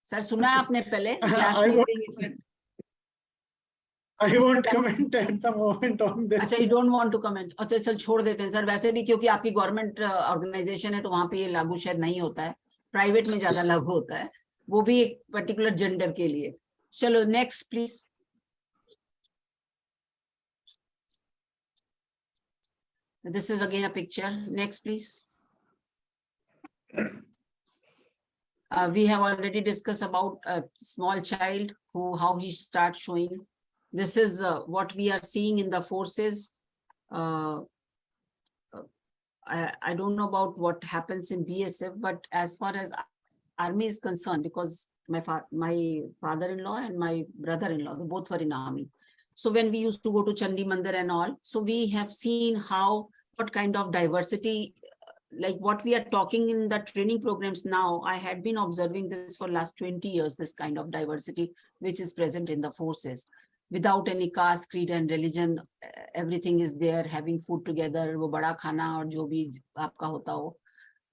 Sir, सुना आपने पहले glass ceiling effect? I won't comment at the moment on this. अच्छा, you don't want to comment. अच्छा, चल छोड़ देते हैं sir. वैसे भी क्योंकि आपकी गवर्नमेंट ऑर्गेनाइजेशन है तो वहां पे ये लागू शायद नहीं होता है. प्राइवेट में ज्यादा लागू होता है, वो भी एक पर्टिकुलर जेंडर के लिए. चलो next please. This is again a picture. Next, please. We have already discussed about a small child how he starts showing. This is what we are seeing in the forces. I don't know about what happens in BSF, but as far as army is concerned, because my father-in-law and my brother-in-law, they both were in army. So when we used to go to Chandi Mandir and all, so we have seen what kind of diversity, like what we are talking in the training programs now. I had been observing this for last 20 years, this kind of diversity, which is present in the forces. Without any caste, creed and religion, everything is there, having food together, वो बड़ा खाना और जो भी आपका होता हो.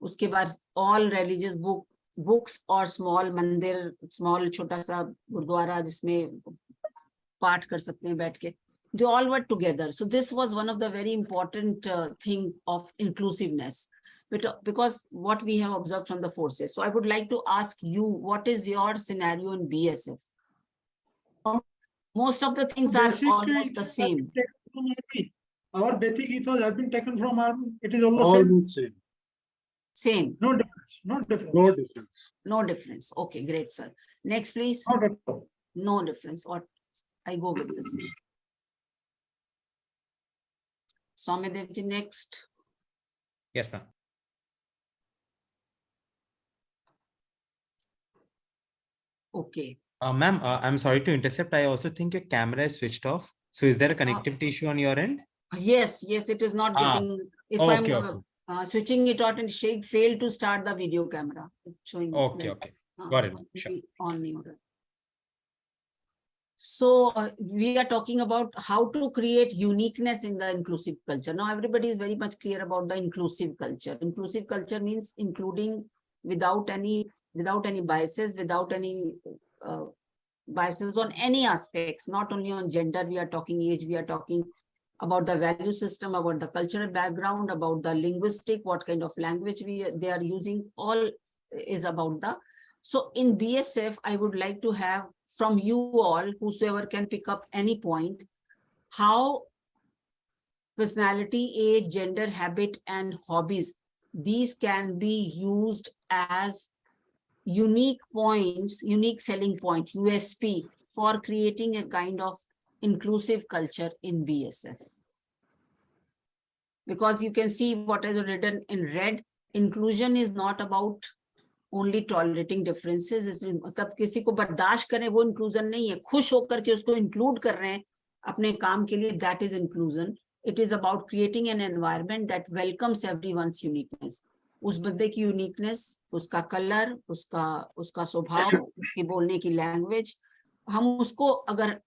उसके बाद all religious books और small मंदिर, small छोटा सा गुरुद्वारा जिसमें पाठ कर सकते हैं बैठ के. They all were together. So this was one of the very important thing of inclusiveness, because what we have observed from the forces. So I would like to ask you, what is your scenario in BSF? Most of the things are almost the same. from army. Our basic ethos has been taken from army. It is almost same. Same. No difference. No difference. No difference. No difference. Okay, great, sir. Next, please. Not at all. No difference. Or I go with this. Soumyadev, next. Yes, ma'am. Okay. Ma'am, I'm sorry to intercept. I also think your camera is switched off. So is there a connectivity issue on your end? Yes, it is not getting. If okay, I'm switching it out and Sheikh failed to start the video camera. It's showing. Okay. Got it. Sure. On the order. So we are talking about how to create uniqueness in the inclusive culture. Now everybody is very much clear about the inclusive culture. Inclusive culture means including without any biases, without any biases on any aspects, not only on gender. We are talking age, we are talking about the value system, about the cultural background, about the linguistic, what kind of language they are using, all is about the. So in BSF, I would like to have from you all, whosoever can pick up any point, how personality, age, gender, habit, and hobbies, these can be used as unique points, unique selling point, USP, for creating a kind of inclusive culture in BSF. Because you can see what is written in red, inclusion is not about only tolerating differences. मतलब किसी को बर्दाश्त करें वो inclusion नहीं है, खुश होकर के उसको include कर रहे हैं अपने काम के लिए, that is inclusion. It is about creating an environment that welcomes everyone's uniqueness. उस बंदे की uniqueness, उसका color, उसका स्वभाव, उसकी बोलने की language, हम उसको अगर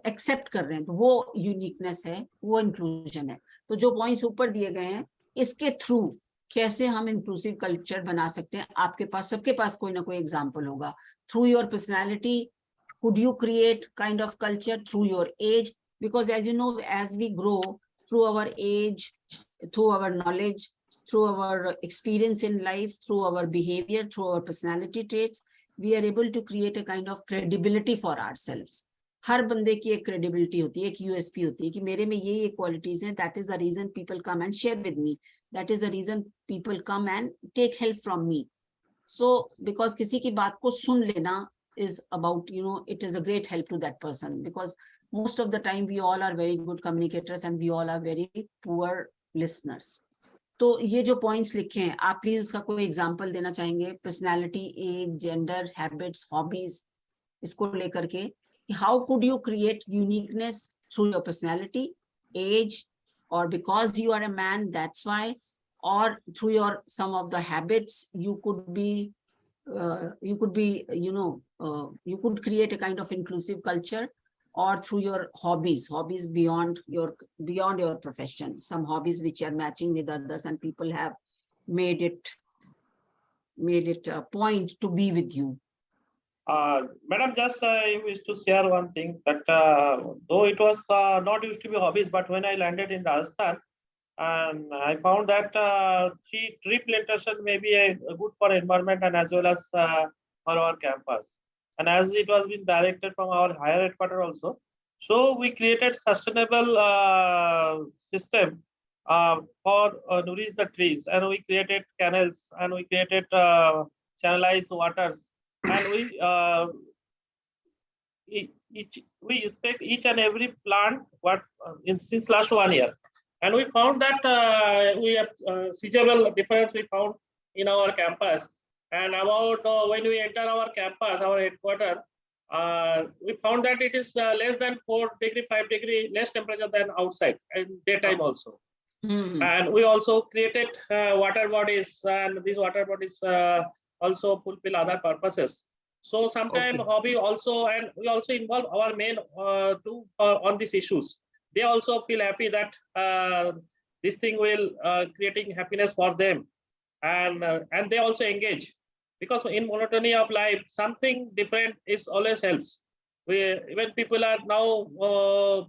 accept कर रहे हैं तो वो uniqueness है, वो inclusion है. तो जो points ऊपर दिए गए हैं, इसके through कैसे हम इंक्लूसिव कल्चर बना सकते हैं, आपके पास सबके पास कोई ना कोई एग्जांपल होगा. Through your personality, could you create kind of culture? Through your age, because as you know, as we grow, through our age, through our knowledge, through our experience in life, through our behavior, through our personality traits, we are able to create a kind of credibility for ourselves. हर बंदे की एक credibility होती है, एक USP होती है कि मेरे में ये क्वालिटीज हैं. That is the reason people come and share with me, that is the reason people come and take help from me. So because किसी की बात को सुन लेना is about, it is a great help to that person, because most of the time we all are very good communicators and we all are very poor listeners. तो ये जो points लिखे हैं, आप प्लीज इसका कोई एग्जांपल देना चाहेंगे? Personality, age, gender, habits, hobbies, इसको लेकर के how could you create uniqueness through your personality, age, or because you are a man, that's why, or through your some of the habits, you could create a kind of inclusive culture, or through your hobbies beyond your profession, some hobbies which are matching with others and people have made it a point to be with you. Madam, just I wish to share one thing that though it was not used to be hobbies, but when I landed in Rajasthan, and I found that tree plantation may be a good for environment and as well as for our campus. And as it was being directed from our higher headquarters also, so we created sustainable system for nourish the trees, and we created canals, and we created channelized waters. And we inspect each and every plant since last 1 year, and we found that we have seasonal difference we found in our campus. And about when we enter our campus, our headquarters, we found that it is less than 4 degree, 5 degree less temperature than outside and daytime also. And we also created water bodies, and these water bodies also fulfill other purposes. So sometimes hobby also, and we also involve our men on these issues. They also feel happy that this thing will creating happiness for them, and they also engage, because in monotony of life, something different is always helps. When people are now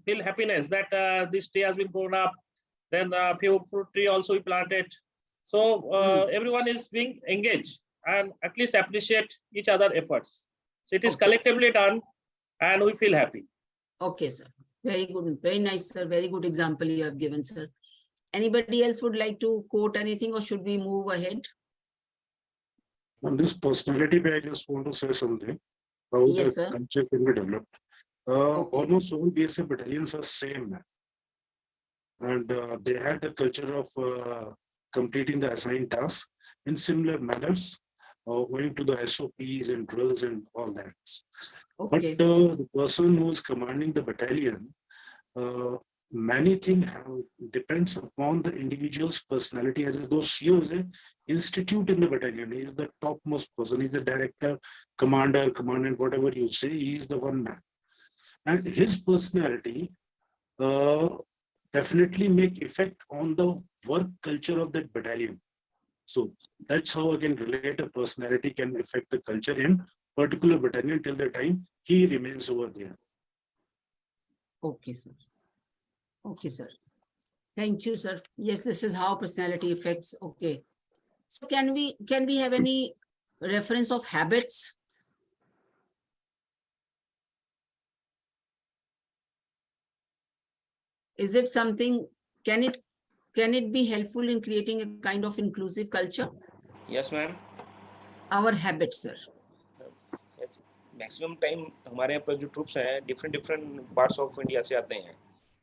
feel happiness that this tree has been grown up, then a few fruit tree also we planted. So everyone is being engaged and at least appreciate each other efforts. So it is collectively done and we feel happy. Okay, sir. Very good. Very nice, sir. Very good example you have given, sir. Anybody else would like to quote anything, or should we move ahead? On this personality, I just want to say something. How Yes, the sir. culture can be developed. Okay. Almost all BSF battalions are same, and they had the culture of completing the assigned tasks in similar manners, owing to the SOPs and drills and all that. Okay. But the person who is commanding the battalion, many things depends upon the individual's personality. As though CEO is an institute in the battalion, he is the topmost person, he's the director, commander, commandant, whatever you say, he is the one man. And his personality definitely make effect on the work culture of that battalion. So that's how I can relate a personality can affect the culture in particular battalion till the time he remains over there. Okay, sir. Okay, sir. Thank you, sir. Yes, this is how personality affects. Okay. So can we have any reference of habits? Is it something, can it be helpful in creating a kind of inclusive culture? Yes, ma'am. Our habits, sir. Yes. Maximum time हमारे यहाँ पर जो troops हैं different parts of India से आते हैं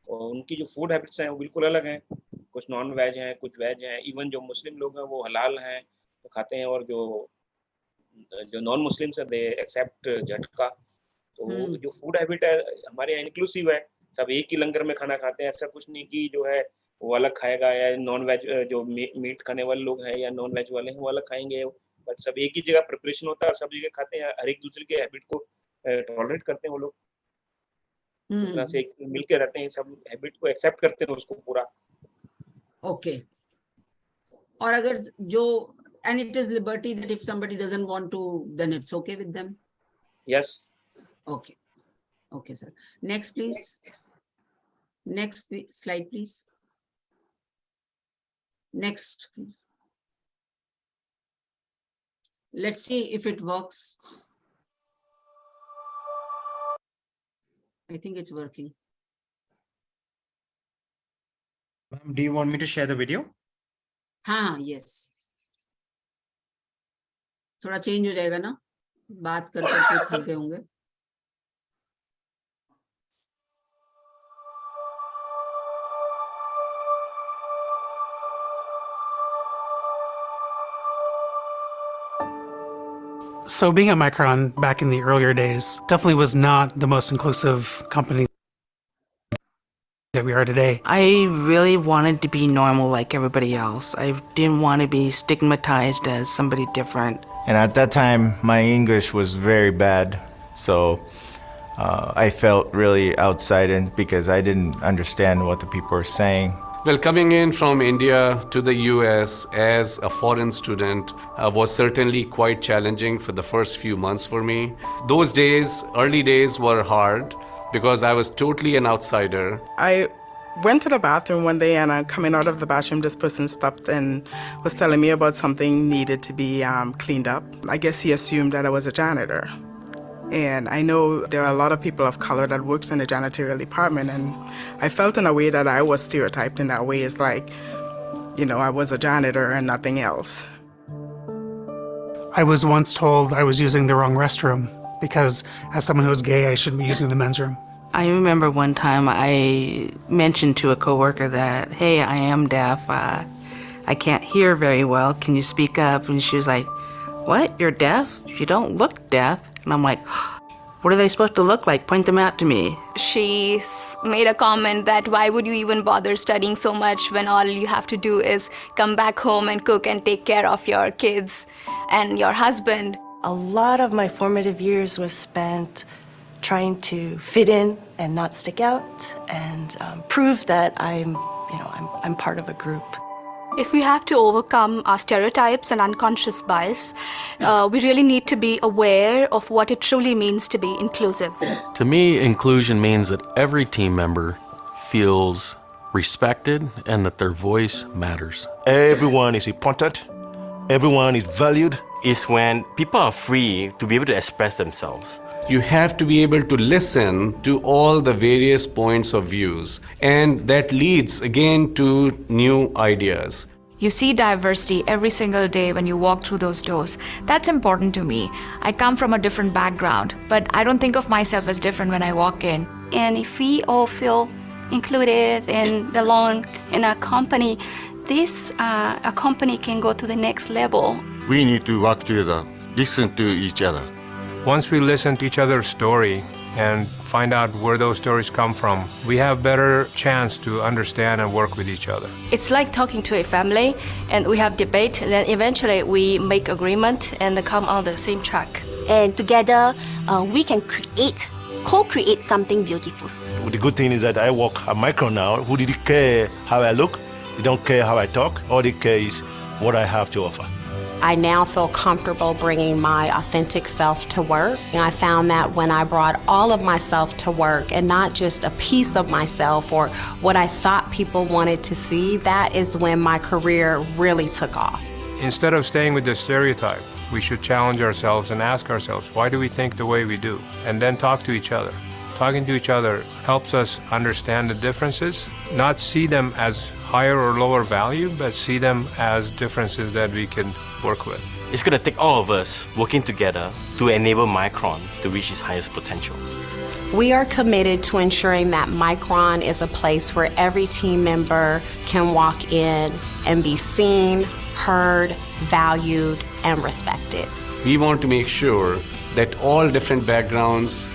और उनकी जो food habits हैं वो बिल्कुल अलग हैं. कुछ नॉन वेज हैं, कुछ वेज हैं. इवन जो मुस्लिम लोग हैं वो हलाल हैं तो खाते हैं और जो नॉन मुस्लिम्स हैं दे एक्सेप्ट झटका. तो जो फूड हैबिट है हमारे यहाँ इंक्लूसिव है. सब एक ही लंगर में खाना खाते हैं. ऐसा कुछ नहीं कि जो है वो अलग खाएगा या नॉन वेज जो मीट खाने वाले लोग हैं या नॉन वेज वाले हैं वो अलग खाएंगे. बट सब एक ही जगह प्रिपरेशन होता है और सब जगह खाते हैं. हर एक दूसरे के हैबिट को टॉलरेट करते हैं वो लोग. इस तरह से मिलके रहते हैं. सब हैबिट को एक्सेप्ट करते हैं उसको पूरा. ओके. और अगर जो and it is liberty that if somebody doesn't want to, then it's okay with them. Yes. Okay. Okay, sir. Next, please. Next slide, please. Next. Let's see if it works. I think it's working. Do you want me to share the video? हाँ, yes. थोड़ा change हो जाएगा ना, बात कर करके थक गए होंगे. So being at Micron back in the earlier days definitely was not the most inclusive company that we are today. I really wanted to be normal like everybody else. I didn't want to be stigmatized as somebody different. And at that time, my English was very bad, so I felt really outside in because I didn't understand what the people were saying. Well, coming in from India to the US as a foreign student was certainly quite challenging for the first few months for me. Those days, early days, were hard because I was totally an outsider. I went to the bathroom one day and coming out of the bathroom, this person stopped and was telling me about something needed to be cleaned up. I guess he assumed that I was a janitor. And I know there are a lot of people of color that works in the janitorial department, and I felt in a way that I was stereotyped in that way. It's like, you know, I was a janitor and nothing else. I was once told I was using the wrong restroom because as someone who was gay, I shouldn't be using the men's room. I remember one time I mentioned to a coworker that, hey, I am deaf. I can't hear very well. Can you speak up? And she was like, what? You're deaf? You don't look deaf. And I'm like, what are they supposed to look like? Point them out to me. She made a comment that why would you even bother studying so much when all you have to do is come back home and cook and take care of your kids and your husband. A lot of my formative years was spent trying to fit in and not stick out and prove that I'm part of a group. If we have to overcome our stereotypes and unconscious bias, we really need to be aware of what it truly means to be inclusive. To me, inclusion means that every team member feels respected and that their voice matters. Everyone is important. Everyone is valued. Is when people are free to be able to express themselves. You have to be able to listen to all the various points of views, and that leads again to new ideas. You see diversity every single day when you walk through those doors. That's important to me. I come from a different background, but I don't think of myself as different when I walk in. And if we all feel included and belong in a company, this a company can go to the next level. We need to work together, listen to each other. Once we listen to each other's story and find out where those stories come from, we have better chance to understand and work with each other. It's like talking to a family, and we have debate, and then eventually we make agreement and come on the same track. And together, we can co-create something beautiful. The good thing is that I work at Micron now. Who did care how I look? They don't care how I talk. All they care is what I have to offer. I now feel comfortable bringing my authentic self to work. And I found that when I brought all of myself to work and not just a piece of myself or what I thought people wanted to see, that is when my career really took off. Instead of staying with the stereotype, we should challenge ourselves and ask ourselves, why do we think the way we do? And then talk to each other. Talking to each other helps us understand the differences, not see them as higher or lower value, but see them as differences that we can work with. It's going to take all of us working together to enable Micron to reach its highest potential. We are committed to ensuring that Micron is a place where every team member can walk in and be seen, heard, valued, and respected. We want to make sure that all different backgrounds,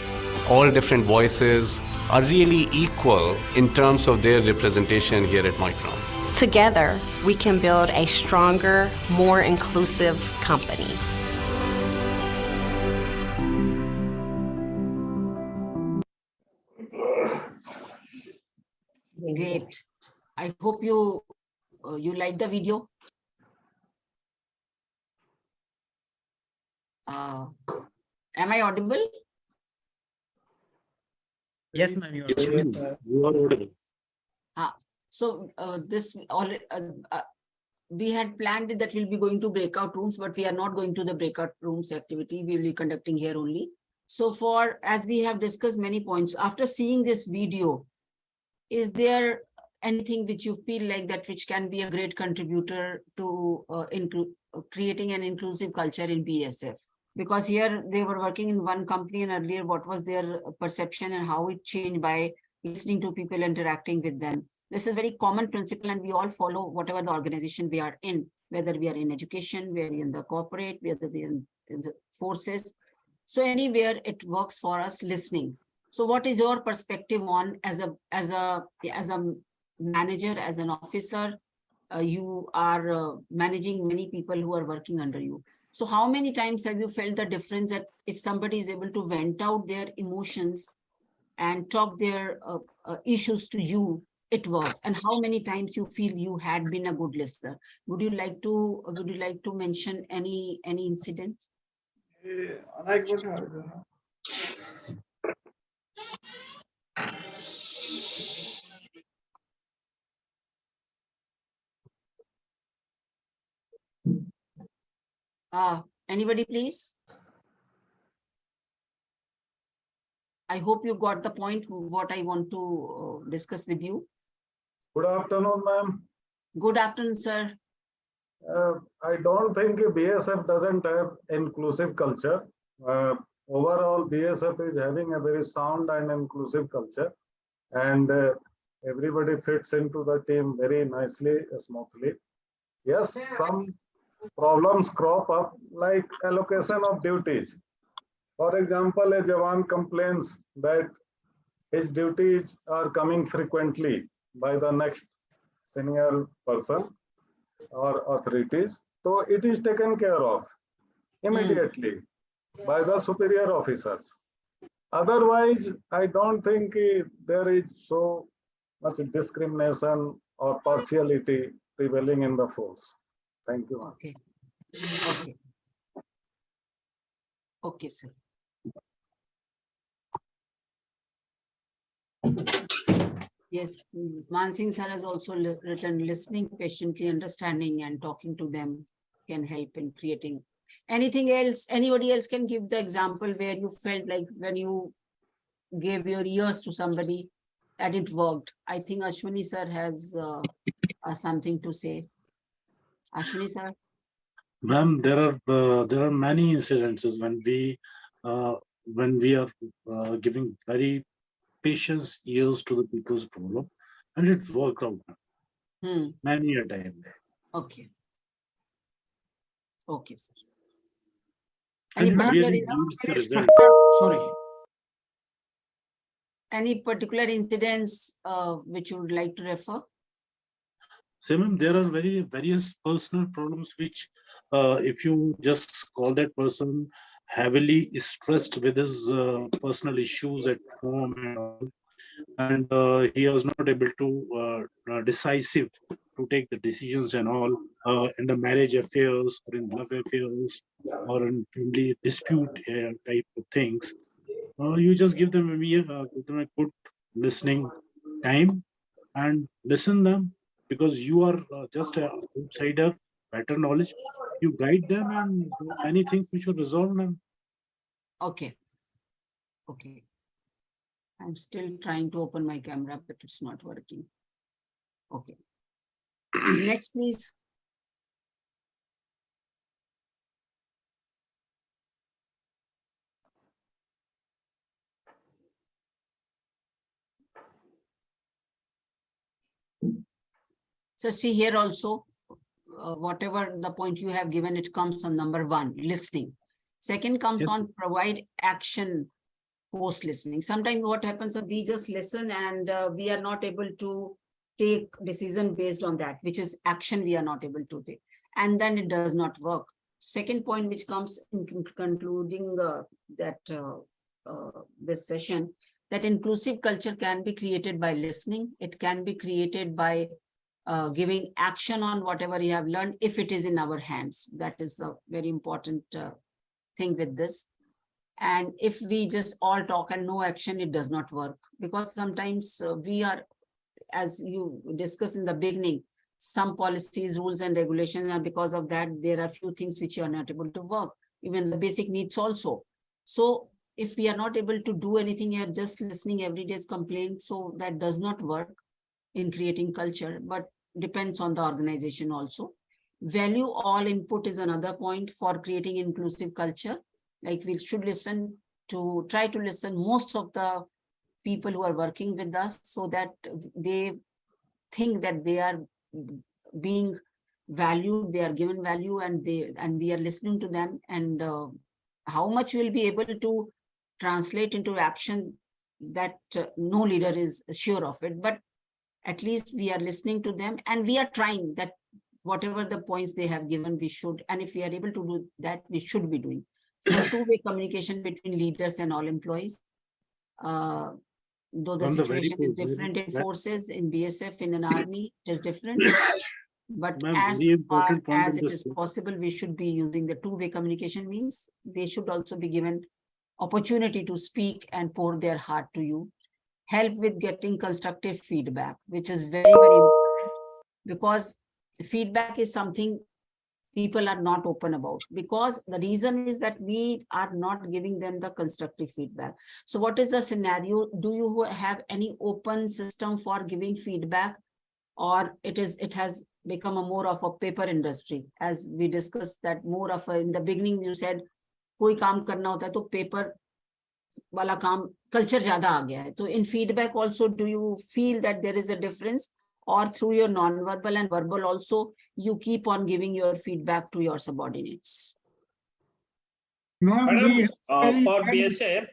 all different voices are really equal in terms of their representation here at Micron. Together, we can build a stronger, more inclusive company. Great. I hope you like the video. Am I audible? Yes, ma'am. You You are audible. So we had planned it that we'll be going to breakout rooms, but we are not going to the breakout rooms activity. We will be conducting here only. So as we have discussed many points, after seeing this video, is there anything which you feel like that which can be a great contributor to creating an inclusive culture in BSF? Because here they were working in one company, and earlier what was their perception and how it changed by listening to people, interacting with them. This is very common principle, and we all follow whatever the organization we are in, whether we are in education, we are in the corporate, whether we are in the forces. So anywhere it works for us listening. So what is your perspective on as a manager, as an officer? You are managing many people who are working under you. So how many times have you felt the difference that if somebody is able to vent out their emotions and talk their issues to you, it works? And how many times you feel you had been a good listener? Would you like to mention any incidents? Anybody, please? I hope you got the point, what I want to discuss with you. Good afternoon, ma'am. Good afternoon, sir. I don't think BSF doesn't have inclusive culture. Overall, BSF is having a very sound and inclusive culture, and everybody fits into the team very nicely, smoothly. Yes, some problems crop up, like allocation of duties. For example, a Jawan complains that his duties are coming frequently by the next senior person or authorities. So it is taken care of immediately by the superior officers. Otherwise, I don't think there is so much discrimination or partiality prevailing in the force. Thank you. Okay. Okay, sir. Yes, Mansingh sir has also written, listening patiently, understanding and talking to them can help in creating Anything else? Anybody else can give the example where you felt like when you gave your ears to somebody and it worked. I think Ashwini sir has something to say. Ashwini sir. Ma'am, there are many incidences when we are giving very patience ears to the people's problem, and it worked out many a time. Okay. Okay, sir. And Any it particular, really gives the result. Sorry. Any particular incidents which you would like to refer? So, ma'am, there are various personal problems which, if you just call that person heavily stressed with his personal issues at home and all, and he was not able to decisive to take the decisions and all in the marriage affairs or in love affairs or in family dispute type of things. You just give them a good listening time and listen them, because you are just an outsider, better knowledge. You guide them and do many things which will resolve them. Okay. Okay. I'm still trying to open my camera, but it's not working. Okay. Next, please. So see here also, whatever the point you have given, it comes on number 1, listening. Second comes on provide action post listening. Sometimes what happens is we just listen and we are not able to take decision based on that, which is action we are not able to take. And then it does not work. Second point, which comes in concluding this session, that inclusive culture can be created by listening. It can be created by giving action on whatever you have learned, if it is in our hands. That is a very important thing with this. And if we just all talk and no action, it does not work, because sometimes we are, as you discussed in the beginning, some policies, rules and regulations, and because of that, there are few things which you are not able to work, even the basic needs also. So if we are not able to do anything here, just listening every day's complaint, so that does not work in creating culture, but depends on the organization also. Value all input is another point for creating inclusive culture. Like we should try to listen most of the people who are working with us, so that they think that they are being valued, they are given value, and we are listening to them. And how much we'll be able to translate into action, that no leader is sure of it, but at least we are listening to them and we are trying that whatever the points they have given, we should, and if we are able to do that, we should be doing. So two-way communication between leaders and all employees. Though the situation is different in forces, in BSF, in an army, it is different. But as far as it is possible, we should be using the two-way communication. Means they should also be given opportunity to speak and pour their heart to you. Help with getting constructive feedback, which is very, very important, because feedback is something people are not open about, because the reason is that we are not giving them the constructive feedback. So what is the scenario? Do you have any open system for giving feedback, or it has become a more of a paper industry? As we discussed that more of in the beginning, you said कोई काम करना होता है तो paper वाला काम culture ज़्यादा आ गया है. तो in feedback also, do you feel that there is a difference, or through your non-verbal and verbal also, you keep on giving your feedback to your subordinates? Madam, for BSF,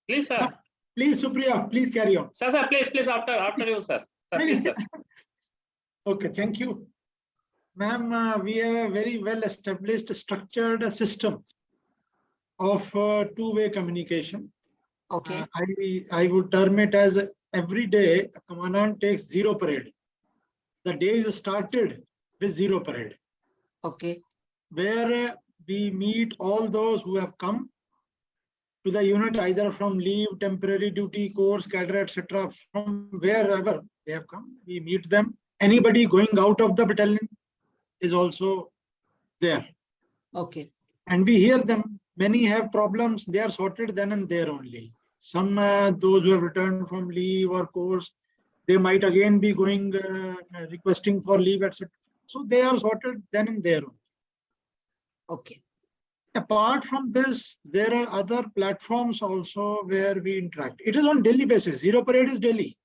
please, sir. Please, Supriya, please carry on. Sir, please, after you, sir. Sir, please, sir. Okay, thank you. Ma'am, we have a very well-established, structured system of two-way communication. Okay. I would term it as every day a commandant takes 0 parade. The day is started with 0 parade. Okay. Where we meet all those who have come to the unit, either from leave, temporary duty, course, cadre, etc., from wherever they have come, we meet them. Anybody going out of the battalion is also there. Okay. And we hear them. Many have problems. They are sorted then and there only. Some those who have returned from leave or course, they might again be going requesting for leave, etc. So they are sorted then and there only. Okay. Apart from this, there are other platforms also where we interact. It is on daily basis. Zero parade is daily.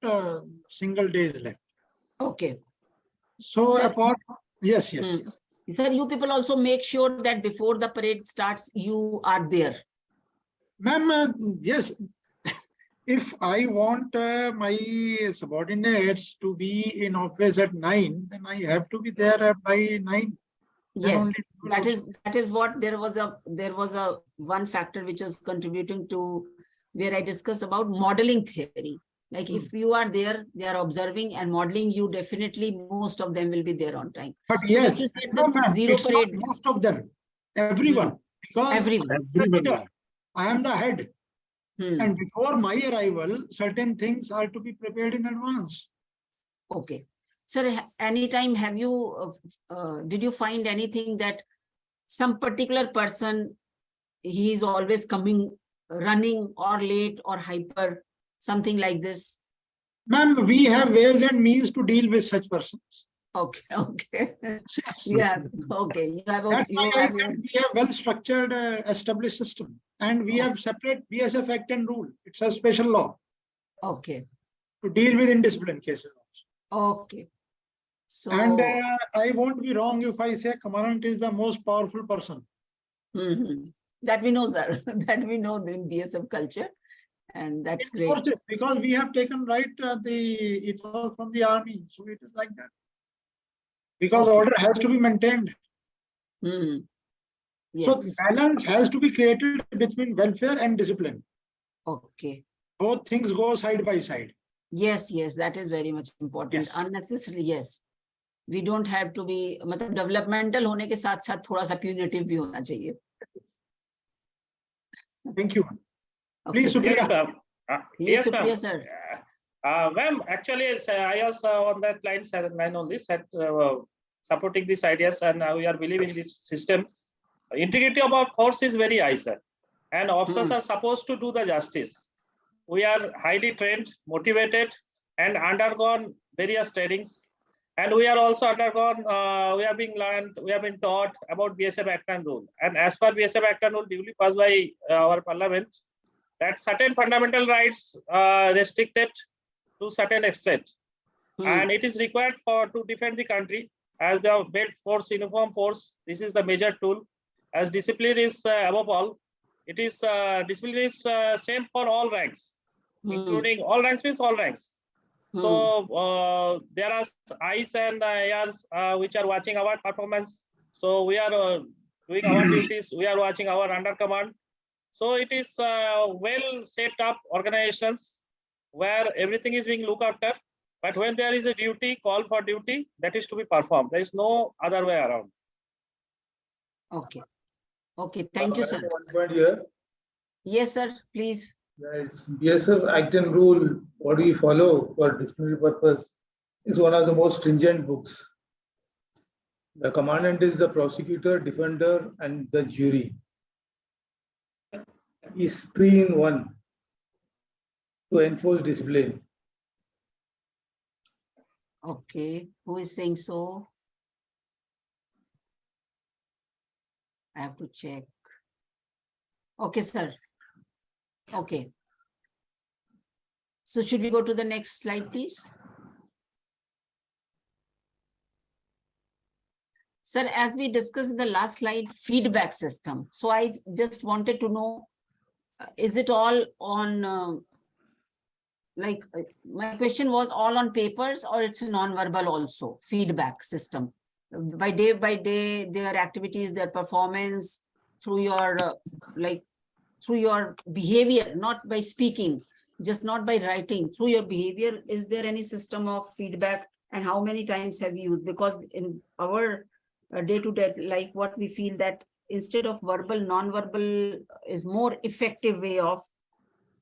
Not a single day is left. Okay. So Sir, apart, yes. Sir, you people also make sure that before the parade starts, you are there. Ma'am, yes. If I want my subordinates to be in office at 9, then I have to be there by 9. Yes, that is what there was a one factor which is contributing to where I discussed about modeling theory. Like if you are there, they are observing and modeling you, definitely most of them will be there on time. But So yes, like you said, no, ma'am, zero it's parade. not most of them, everyone, because Everyone. I am the head. And before my arrival, certain things are to be prepared in advance. Okay. Sir, anytime have you, did you find anything that some particular person, he is always coming, running or late or hyper, something like this? Ma'am, we have ways and means to deal with such persons. Okay. Yeah, okay. That's why I said we have well-structured, established system. And we have separate BSF Act and rule. It's a special law. Okay. To deal with indiscipline cases also. Okay. So, and I won't be wrong if I say Commandant is the most powerful person. That we know, sir. That we know in BSF culture. And that's great. Forces, because we have taken the ethos from the army. So it is like that. Because order has to be maintained. Yes. So balance has to be created between welfare and discipline. Okay. Both things go side by side. Yes, that is very much important. Yes. Unnecessarily, yes. We don't have to be, मतलब developmental होने के साथ साथ थोड़ा सा punitive भी होना चाहिए. Thank you. Please, Supriya. Yes, Supriya, sir. Ma'am, actually, I was on that line only, supporting these ideas, and we are believing this system. Integrity of our force is very high, sir. And officers are supposed to do the justice. We are highly trained, motivated, and undergone various trainings. And we are also undergone, we have been taught about BSF Act and Rule. And as per BSF Act and Rule duly passed by our parliament, that certain fundamental rights are restricted to certain extent. And it is required to defend the country as the belt force, uniform force. This is the major tool. As discipline is above all, it is discipline is same for all ranks, including all ranks means all ranks. So there are eyes and ears which are watching our performance. So we are doing our duties. We are watching our under command. So it is well set up organizations where everything is being looked after. But when there is a duty, call for duty, that is to be performed. There is no other way around. Okay, thank you, sir. One point here. Yes, sir, please. Yes, BSF Act and Rule, what we follow for disciplinary purpose, is one of the most stringent books. The Commandant is the prosecutor, defender, and the jury. Is 3 in 1 to enforce discipline. Okay, who is saying so? I have to check. Okay, sir. Okay. So should we go to the next slide, please? Sir, as we discussed in the last slide, feedback system. So I just wanted to know, is it all on, my question was all on papers or it's non-verbal also, feedback system? By day, their activities, their performance, through your, through your behavior, not by speaking, just not by writing, through your behavior, is there any system of feedback and how many times have you used? Because in our day-to-day life, what we feel that instead of verbal, non-verbal is more effective way of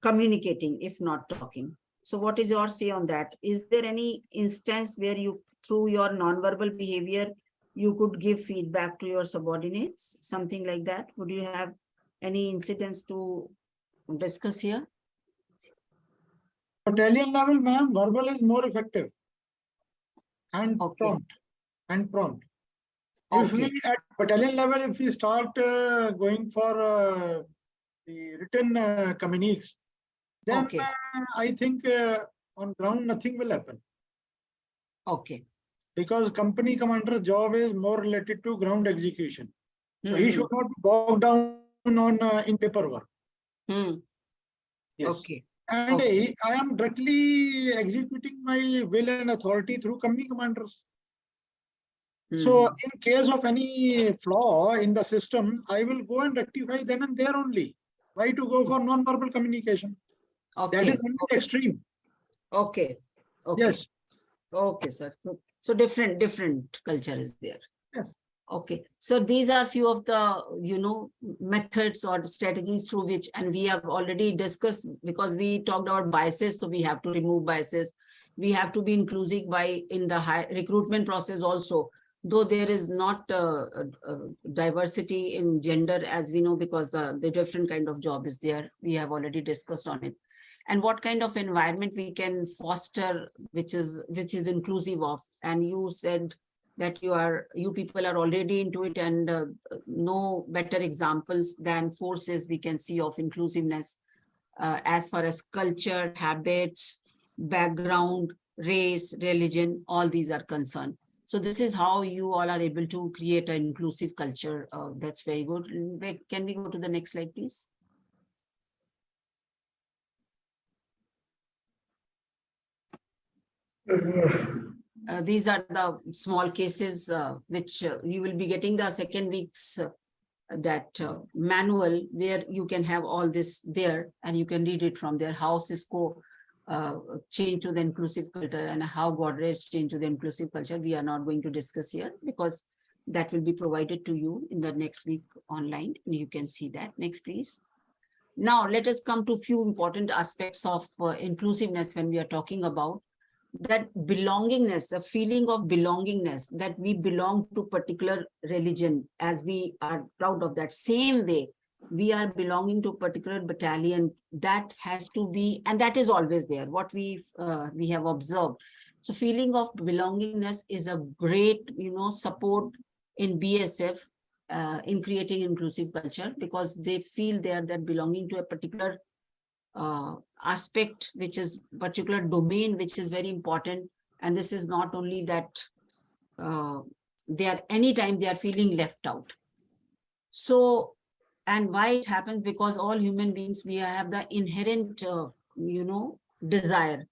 communicating, if not talking. So what is your say on that? Is there any instance where you, through your non-verbal behavior, you could give feedback to your subordinates, something like that. Would you have any incidents to discuss here? Battalion level, ma'am, verbal is more effective and Okay. prompt. If we at battalion level, if we start going for the written communiques, then I think on ground nothing will happen. Okay. Because company commander's job is more related to ground execution. So he should not be bogged down on in paperwork. Yes. Okay. And I am directly executing my will and authority through company commanders. So in case of any flaw in the system, I will go and rectify then and there only. Why to go for non-verbal communication? That is only the extreme. Okay. Yes. Okay, sir. So different culture is there. Yes. Okay. So these are few of the, methods or strategies through which, and we have already discussed, because we talked about biases. So we have to remove biases. We have to be inclusive in the high recruitment process also. Though there is not diversity in gender, as we know, because the different kind of job is there. We have already discussed on it. And what kind of environment we can foster, which is inclusive of. And you said that you people are already into it, and no better examples than forces we can see of inclusiveness as far as culture, habits, background, race, religion, all these are concerned. So this is how you all are able to create an inclusive culture. That's very good. Can we go to the next slide, please? These are the small cases which you will be getting the second week's that manual where you can have all this there, and you can read it from there, how Cisco changed to the inclusive culture and how Godrej changed to the inclusive culture. We are not going to discuss here because that will be provided to you in the next week online, and you can see that. Next, please. Now, let us come to a few important aspects of inclusiveness when we are talking about that belongingness, a feeling of belongingness, that we belong to particular religion, as we are proud of that. Same way, we are belonging to a particular battalion. That has to be, and that is always there, what we have observed. So feeling of belongingness is a great, support in BSF in creating inclusive culture, because they feel they are that belonging to a particular aspect, which is particular domain, which is very important. And this is not only that anytime they are feeling left out. So, and why it happens? Because all human beings, we have the inherent, desire,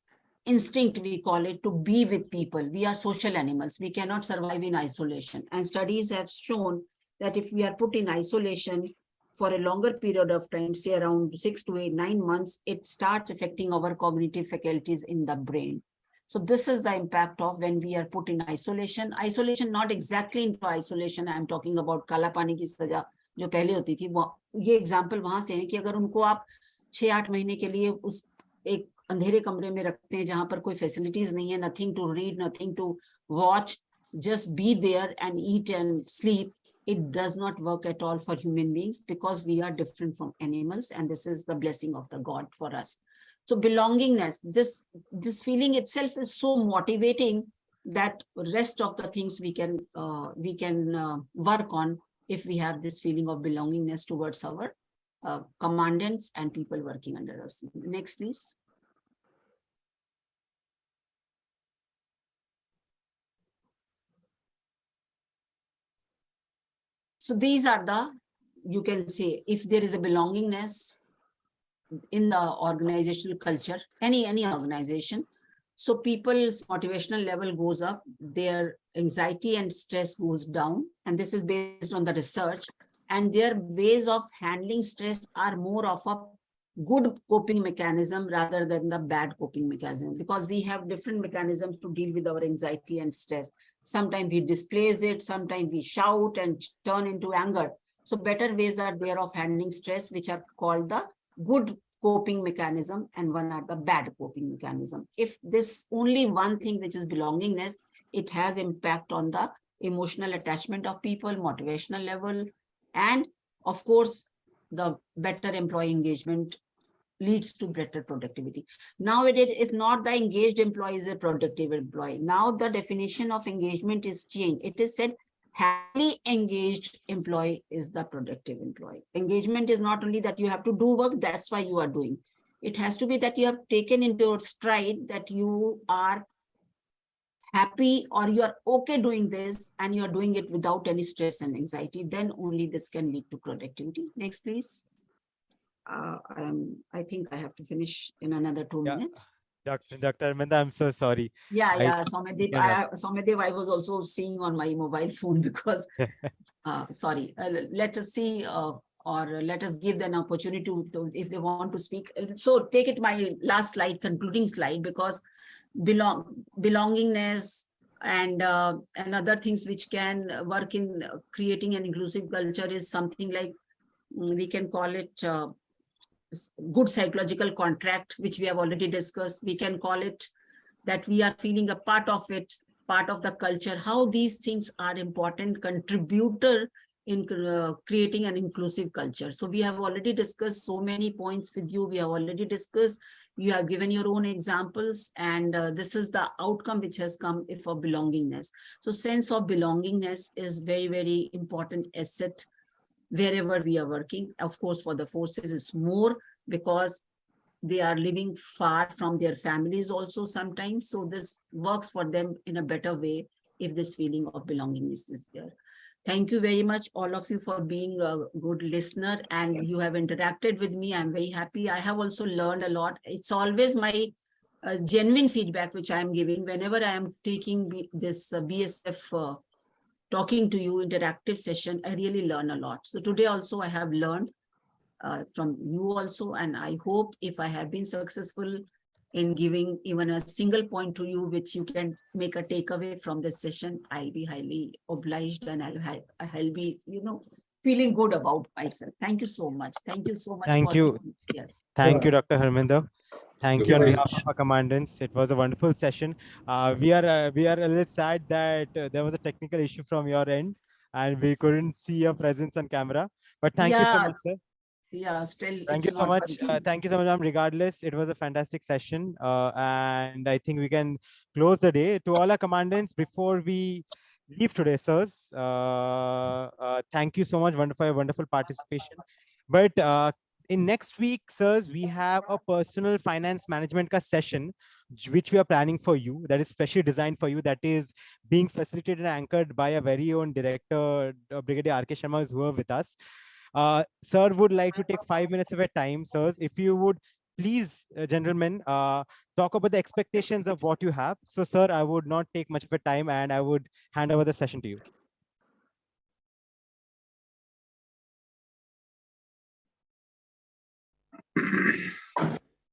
instinct, we call it, to be with people. We are social animals. We cannot survive in isolation. And studies have shown that if we are put in isolation for a longer period of time, say around 6 to 9 months, it starts affecting our cognitive faculties in the brain. So this is the impact of when we are put in isolation. Isolation, not exactly into isolation. I am talking about kala pani ki saja जो पहले होती थी, वो ये example वहां से है कि अगर उनको आप 6-8 महीने के लिए उस एक अंधेरे कमरे में रखते हैं जहां पर कोई फैसिलिटीज नहीं है, nothing to read, nothing to watch, just be there and eat and sleep, it does not work at all for human beings, because we are different from animals, and this is the blessing of the God for us. So belongingness, this feeling itself is so motivating that rest of the things we can work on if we have this feeling of belongingness towards our commandants and people working under us. Next, please. So these are you can say, if there is a belongingness in the organizational culture, any organization, so people's motivational level goes up, their anxiety and stress goes down, and this is based on the research, and their ways of handling stress are more of a good coping mechanism rather than the bad coping mechanism, because we have different mechanisms to deal with our anxiety and stress. Sometimes we displace it, sometimes we shout and turn into anger. So better ways are there of handling stress, which are called the good coping mechanism, and one are the bad coping mechanism. If this only one thing, which is belongingness, it has impact on the emotional attachment of people, motivational level, and of course, the better employee engagement leads to better productivity. Nowadays, it's not the engaged employee is a productive employee. Now the definition of engagement is changed. It is said happily engaged employee is the productive employee. Engagement is not only that you have to do work, that's why you are doing. It has to be that you have taken into your stride that you are happy or you are okay doing this and you are doing it without any stress and anxiety. Then only this can lead to productivity. Next, please. I think I have to finish in another 2 minutes. Dr. Arminda, I'm so sorry. Yeah, Somadev, I was also seeing on my mobile phone because, sorry, let us see or let us give them an opportunity to, if they want to speak. So take it my last slide, concluding slide, because belongingness and other things which can work in creating an inclusive culture is something like, we can call it good psychological contract, which we have already discussed. We can call it that we are feeling a part of it, part of the culture, how these things are important contributor in creating an inclusive culture. So we have already discussed so many points with you. We have already discussed, you have given your own examples, and this is the outcome which has come for belongingness. So sense of belongingness is very, very important asset wherever we are working. Of course, for the forces it's more because they are living far from their families also sometimes. So this works for them in a better way if this feeling of belongingness is there. Thank you very much, all of you, for being a good listener, and you have interacted with me. I'm very happy. I have also learned a lot. It's always my genuine feedback which I am giving whenever I am taking this BSF talking to you interactive session. I really learn a lot. So today also I have learned from you also, and I hope if I have been successful in giving even a single point to you which you can make a takeaway from this session, I'll be highly obliged, and I'll be, feeling good about myself. Thank you so much. Thank you so much. Thank you. Here. Thank you, Dr. Harminder. Thank you on behalf of our commandants. It was a wonderful session. We are a little sad that there was a technical issue from your end and we couldn't see your presence on camera. But thank you so much, sir. Yeah, still thank you so much. Thank you so much, ma'am. Regardless, it was a fantastic session, and I think we can close the day. To all our commandants, before we leave today, sirs, thank you so much, wonderful participation. But in next week, sirs, we have a personal finance management ka session, which we are planning for you. That is specially designed for you. That is being facilitated and anchored by a very own director, Brigadier R.K. Sharma, who are with us. Sir would like to take 5 minutes of your time, sirs. If you would please, gentlemen, talk about the expectations of what you have. So, sir, I would not take much of your time and I would hand over the session to you.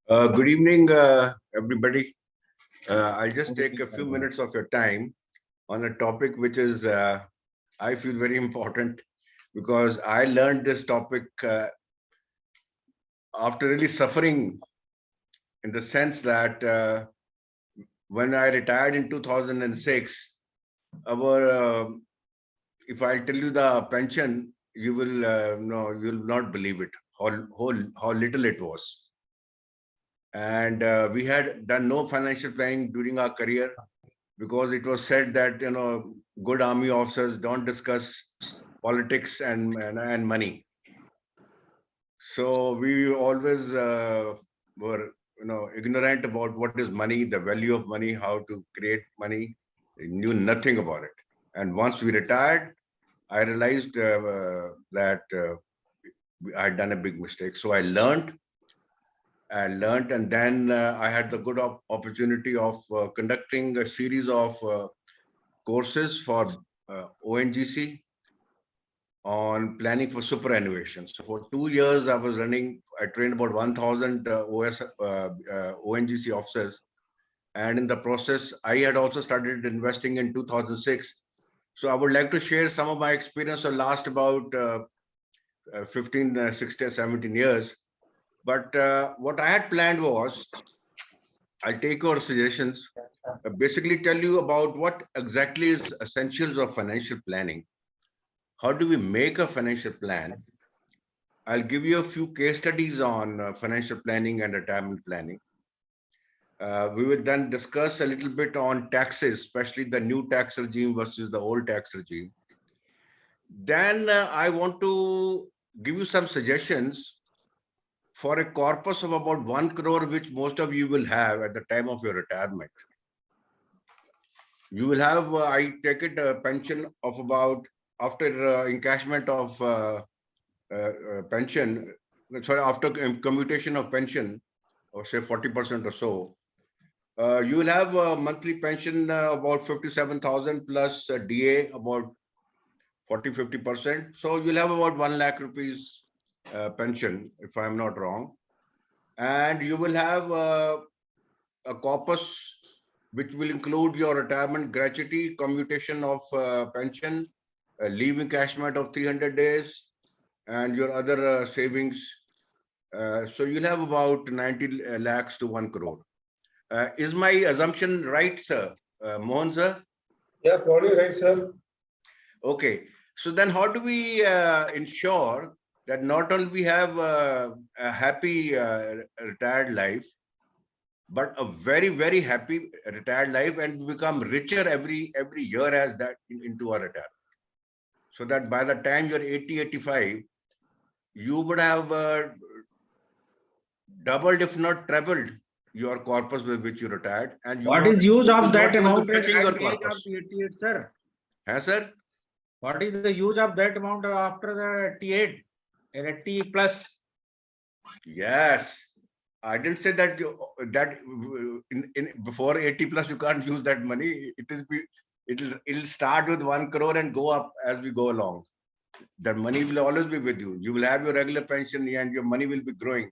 Good evening, everybody. I'll just take a few minutes of your time on a topic which is, I feel, very important, because I learned this topic after really suffering, in the sense that when I retired in 2006, if I tell you the pension, you will you'll not believe it, how little it was. And we had done no financial planning during our career, because it was said that good army officers don't discuss politics and money. So we always were ignorant about what is money, the value of money, how to create money. We knew nothing about it. And once we retired, I realized that I had done a big mistake. So I learned, and then I had the good opportunity of conducting a series of courses for ONGC on planning for superannuation. So for 2 years, I trained about 1,000 ONGC officers. And in the process, I had also started investing in 2006. So I would like to share some of my experience of last about 15, 16, 17 years. But what I had planned was, I'll take your suggestions. Basically tell you about what exactly is essentials of financial planning. How do we make a financial plan? I'll give you a few case studies on financial planning and retirement planning. We will then discuss a little bit on taxes, especially the new tax regime versus the old tax regime. Then I want to give you some suggestions for a corpus of about 1 crore, which most of you will have at the time of your retirement. You will have, I take it, a pension of about, after encashment of pension, sorry, after commutation of pension, or say 40% or so, you will have a monthly pension about 57,000 plus DA about 40-50%. So you'll have about 1 lakh rupees pension, if I'm not wrong. And you will have a corpus which will include your retirement gratuity, commutation of pension, leave encashment of 300 days, and your other savings. So you'll have about 90 lakhs to 1 crore. Is my assumption right, sir? Mohan sir? Yeah, probably right, sir. Okay. So then how do we ensure that not only we have a happy retired life, but a very, very happy retired life, and become richer every year as that into our retirement. So that by the time you're 80, 85, you would have doubled, if not trebled, your corpus with which you retired. And you what is use of that amount at at your the age of corpus? 88, sir? Yes, sir. What is the use of that amount after the 88 or 80 plus? Yes. I didn't say that in before 80 plus you can't use that money. It'll start with 1 crore and go up as we go along. That money will always be with you. You will have your regular pension and your money will be growing.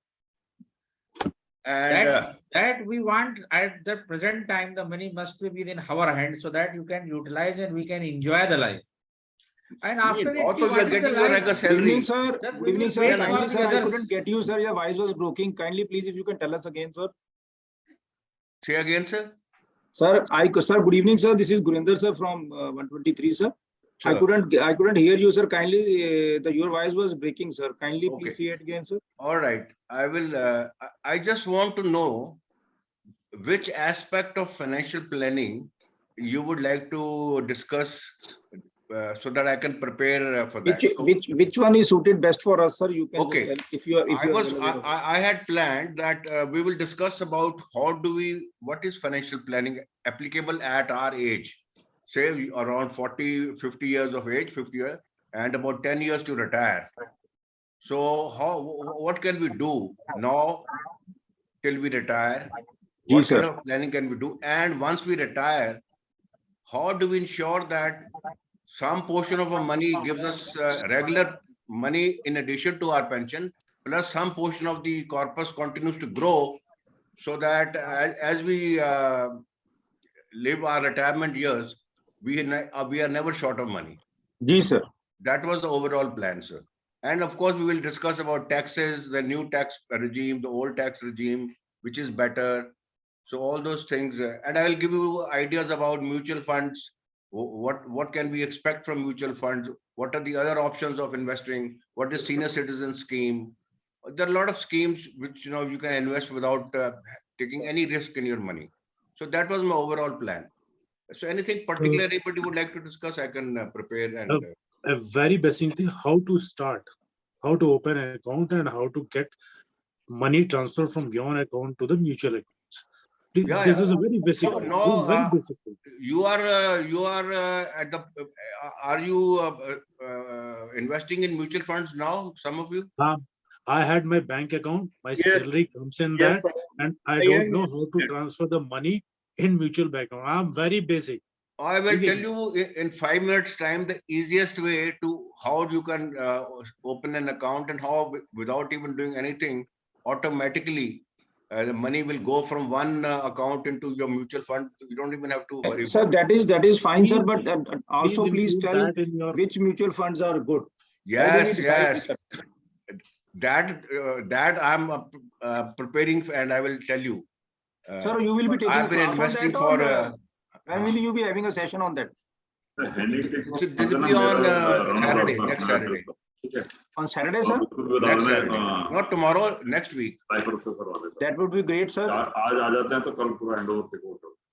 And that we want at the present time, the money must be within our hand so that you can utilize and we can enjoy the life. And after also you are getting your regular salary. Good evening, sir. Good evening, sir. Kindly, sir, I others. couldn't get you, sir. Your voice was broken. Kindly, please, if you can tell us again, sir. Say again, sir. Sir, good evening, sir. This is Gurinder, sir, from 123, sir. Sure. I couldn't hear you, sir. Kindly, your voice was breaking, sir. Kindly, please say it again, sir. All right. I will. I just want to know which aspect of financial planning you would like to discuss so that I can prepare for that. Which one is suited best for us, sir? You can okay. Tell if you are. I had planned that we will discuss about what is financial planning applicable at our age, say around 40, 50 years of age, 50 years, and about 10 years to retire. So what can we do now till we retire? What kind of planning can we do? And once we retire, how do we ensure that some portion of our money gives us regular money in addition to our pension, plus some portion of the corpus continues to grow, so that as we live our retirement years, we are never short of money. Yes, sir. That was the overall plan, sir. And of course, we will discuss about taxes, the new tax regime, the old tax regime, which is better. So all those things, and I will give you ideas about mutual funds. What can we expect from mutual funds? What are the other options of investing? What is senior citizen scheme? There are a lot of schemes which you can invest without taking any risk in your money. So that was my overall plan. So anything particular anybody would like to discuss, I can prepare. And a very basic thing: how to start, how to open an account, and how to get money transfer from your account to the mutual accounts. This is a very basic. Very basic thing. You are at the. Are you investing in mutual funds now? Some of you. I had my bank account. My salary comes in that, and I don't know how to transfer the money in mutual bank account. I'm very basic. I will tell you in 5 minutes time the easiest way to how you can open an account, and how without even doing anything automatically the money will go from one account into your mutual fund. You don't even have to worry. Sir, that is fine, sir. But also please tell which mutual funds are good. Yes. That I'm preparing, and I will tell you. Sir, you will be taking I've been class on investing that for. or when will you be having a session on that? So this will be on Saturday, next Saturday. On Saturday, sir? Next Saturday. Not tomorrow, next week. That would be great, sir.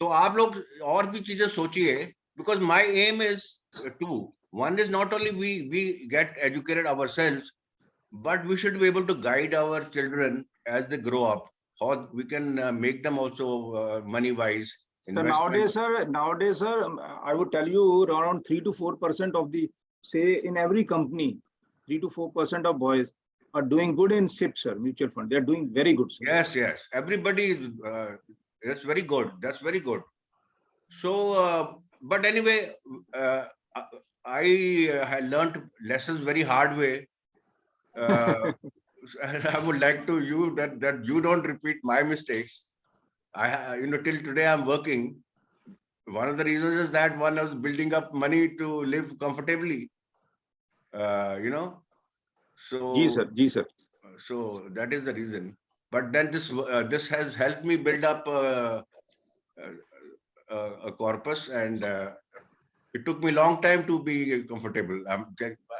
तो आप लोग और भी चीजें सोचिए, because my aim is two. One is not only we get educated ourselves, but we should be able to guide our children as they grow up. How we can make them also money wise. So nowadays, sir, I would tell you around 3 to 4% of the, say, in every company, 3 to 4% of boys are doing good in SIP, sir, mutual fund. They are doing very good, sir. Yes, yes. Everybody is. That's very good. That's very good. So, but anyway, I had learned lessons very hard way. And I would like to you that you don't repeat my mistakes. Till today I'm working. One of the reasons is that one was building up money to live comfortably. So. Ji sir. So that is the reason. But then this has helped me build up a corpus, and it took me a long time to be comfortable.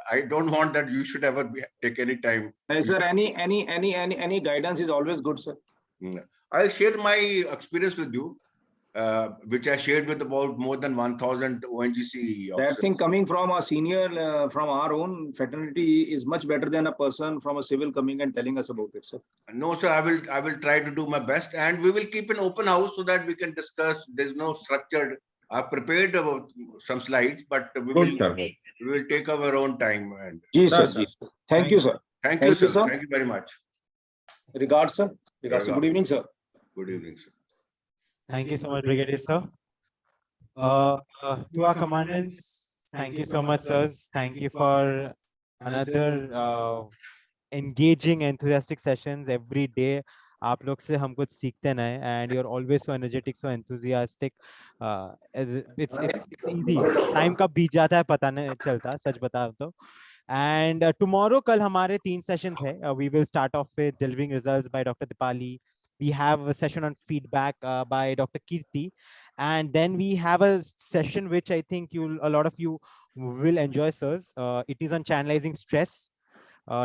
I don't want that you should ever take any time. Sir, any guidance is always good, sir. I'll share my experience with you, which I shared with about more than 1,000 ONGC officers. That thing coming from a senior, from our own fraternity is much better than a person from a civil coming and telling us about it, sir. No, sir, I will try to do my best, and we will keep an open house so that we can discuss. There's no structured. I've prepared some slides, but we will take our own time. And sir. Thank you, sir. Thank you, sir. Thank you very much. Regards, sir. Regards. Good evening, sir. Good evening, sir. Thank you so much, Brigadier sir. To our commandants, thank you so much, sirs. Thank you for another engaging, enthusiastic sessions every day. आप लोग से हम कुछ सीखते ना and you're always so energetic, so enthusiastic. It's easy. Time कब बीत जाता है पता नहीं चलता, सच बताओ तो. And tomorrow, कल हमारे 3 sessions है. We will start off with delivering results by Dr. Dipali. We have a session on feedback by Dr. Kirti, and then we have a session which I think a lot of you will enjoy, sirs. It is on channelizing stress,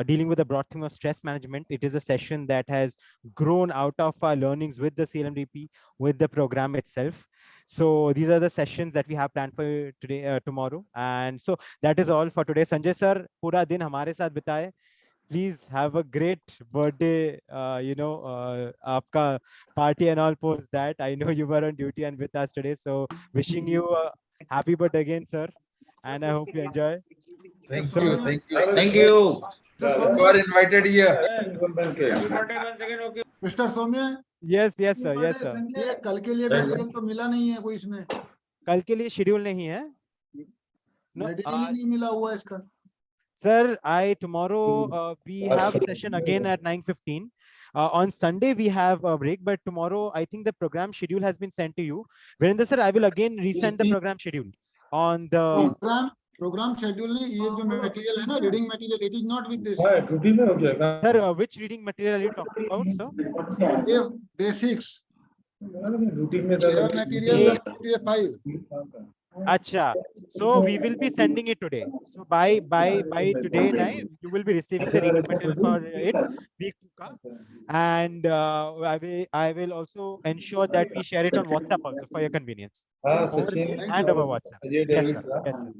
dealing with the broad theme of stress management. It is a session that has grown out of our learnings with the CLMDP, with the program itself. So these are the sessions that we have planned for today, tomorrow. And so that is all for today. Sanjay sir, pura din hamare saath bitaye. Please have a great birthday, aapka party and all post that. I know you were on duty and with us today. So wishing you a happy birthday again, sir. And I hope you enjoy. Thank you. Thank you. Thank you. You are invited here. Mister Saumya Yes, sir. Yes, sir. ये कल के लिए material तो मिला नहीं है कोई इसमें. कल के लिए शेड्यूल नहीं है. मटेरियल ही नहीं मिला हुआ इसका. Sir, tomorrow we have a session again at 9:15. On Sunday we have a break, but tomorrow I think the program schedule has been sent to you. Virendra sir, I will again resend the program schedule on the program schedule. ये जो material है ना, reading material, it is not with this. Sir, which reading material are you talking about, sir? Day 6. Material 5. Acha. So we will be sending it today. So by today night, you will be receiving the reading material for it. And I will also ensure that we share it on WhatsApp also for your convenience. And over WhatsApp. Yes, sir. Yes, sir.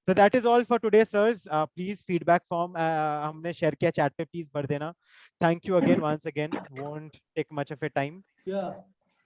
So that is all for today, sirs. Please feedback form हमने share किया chat पे, please भर देना. Thank you again once again. Won't take much of your time. Yeah.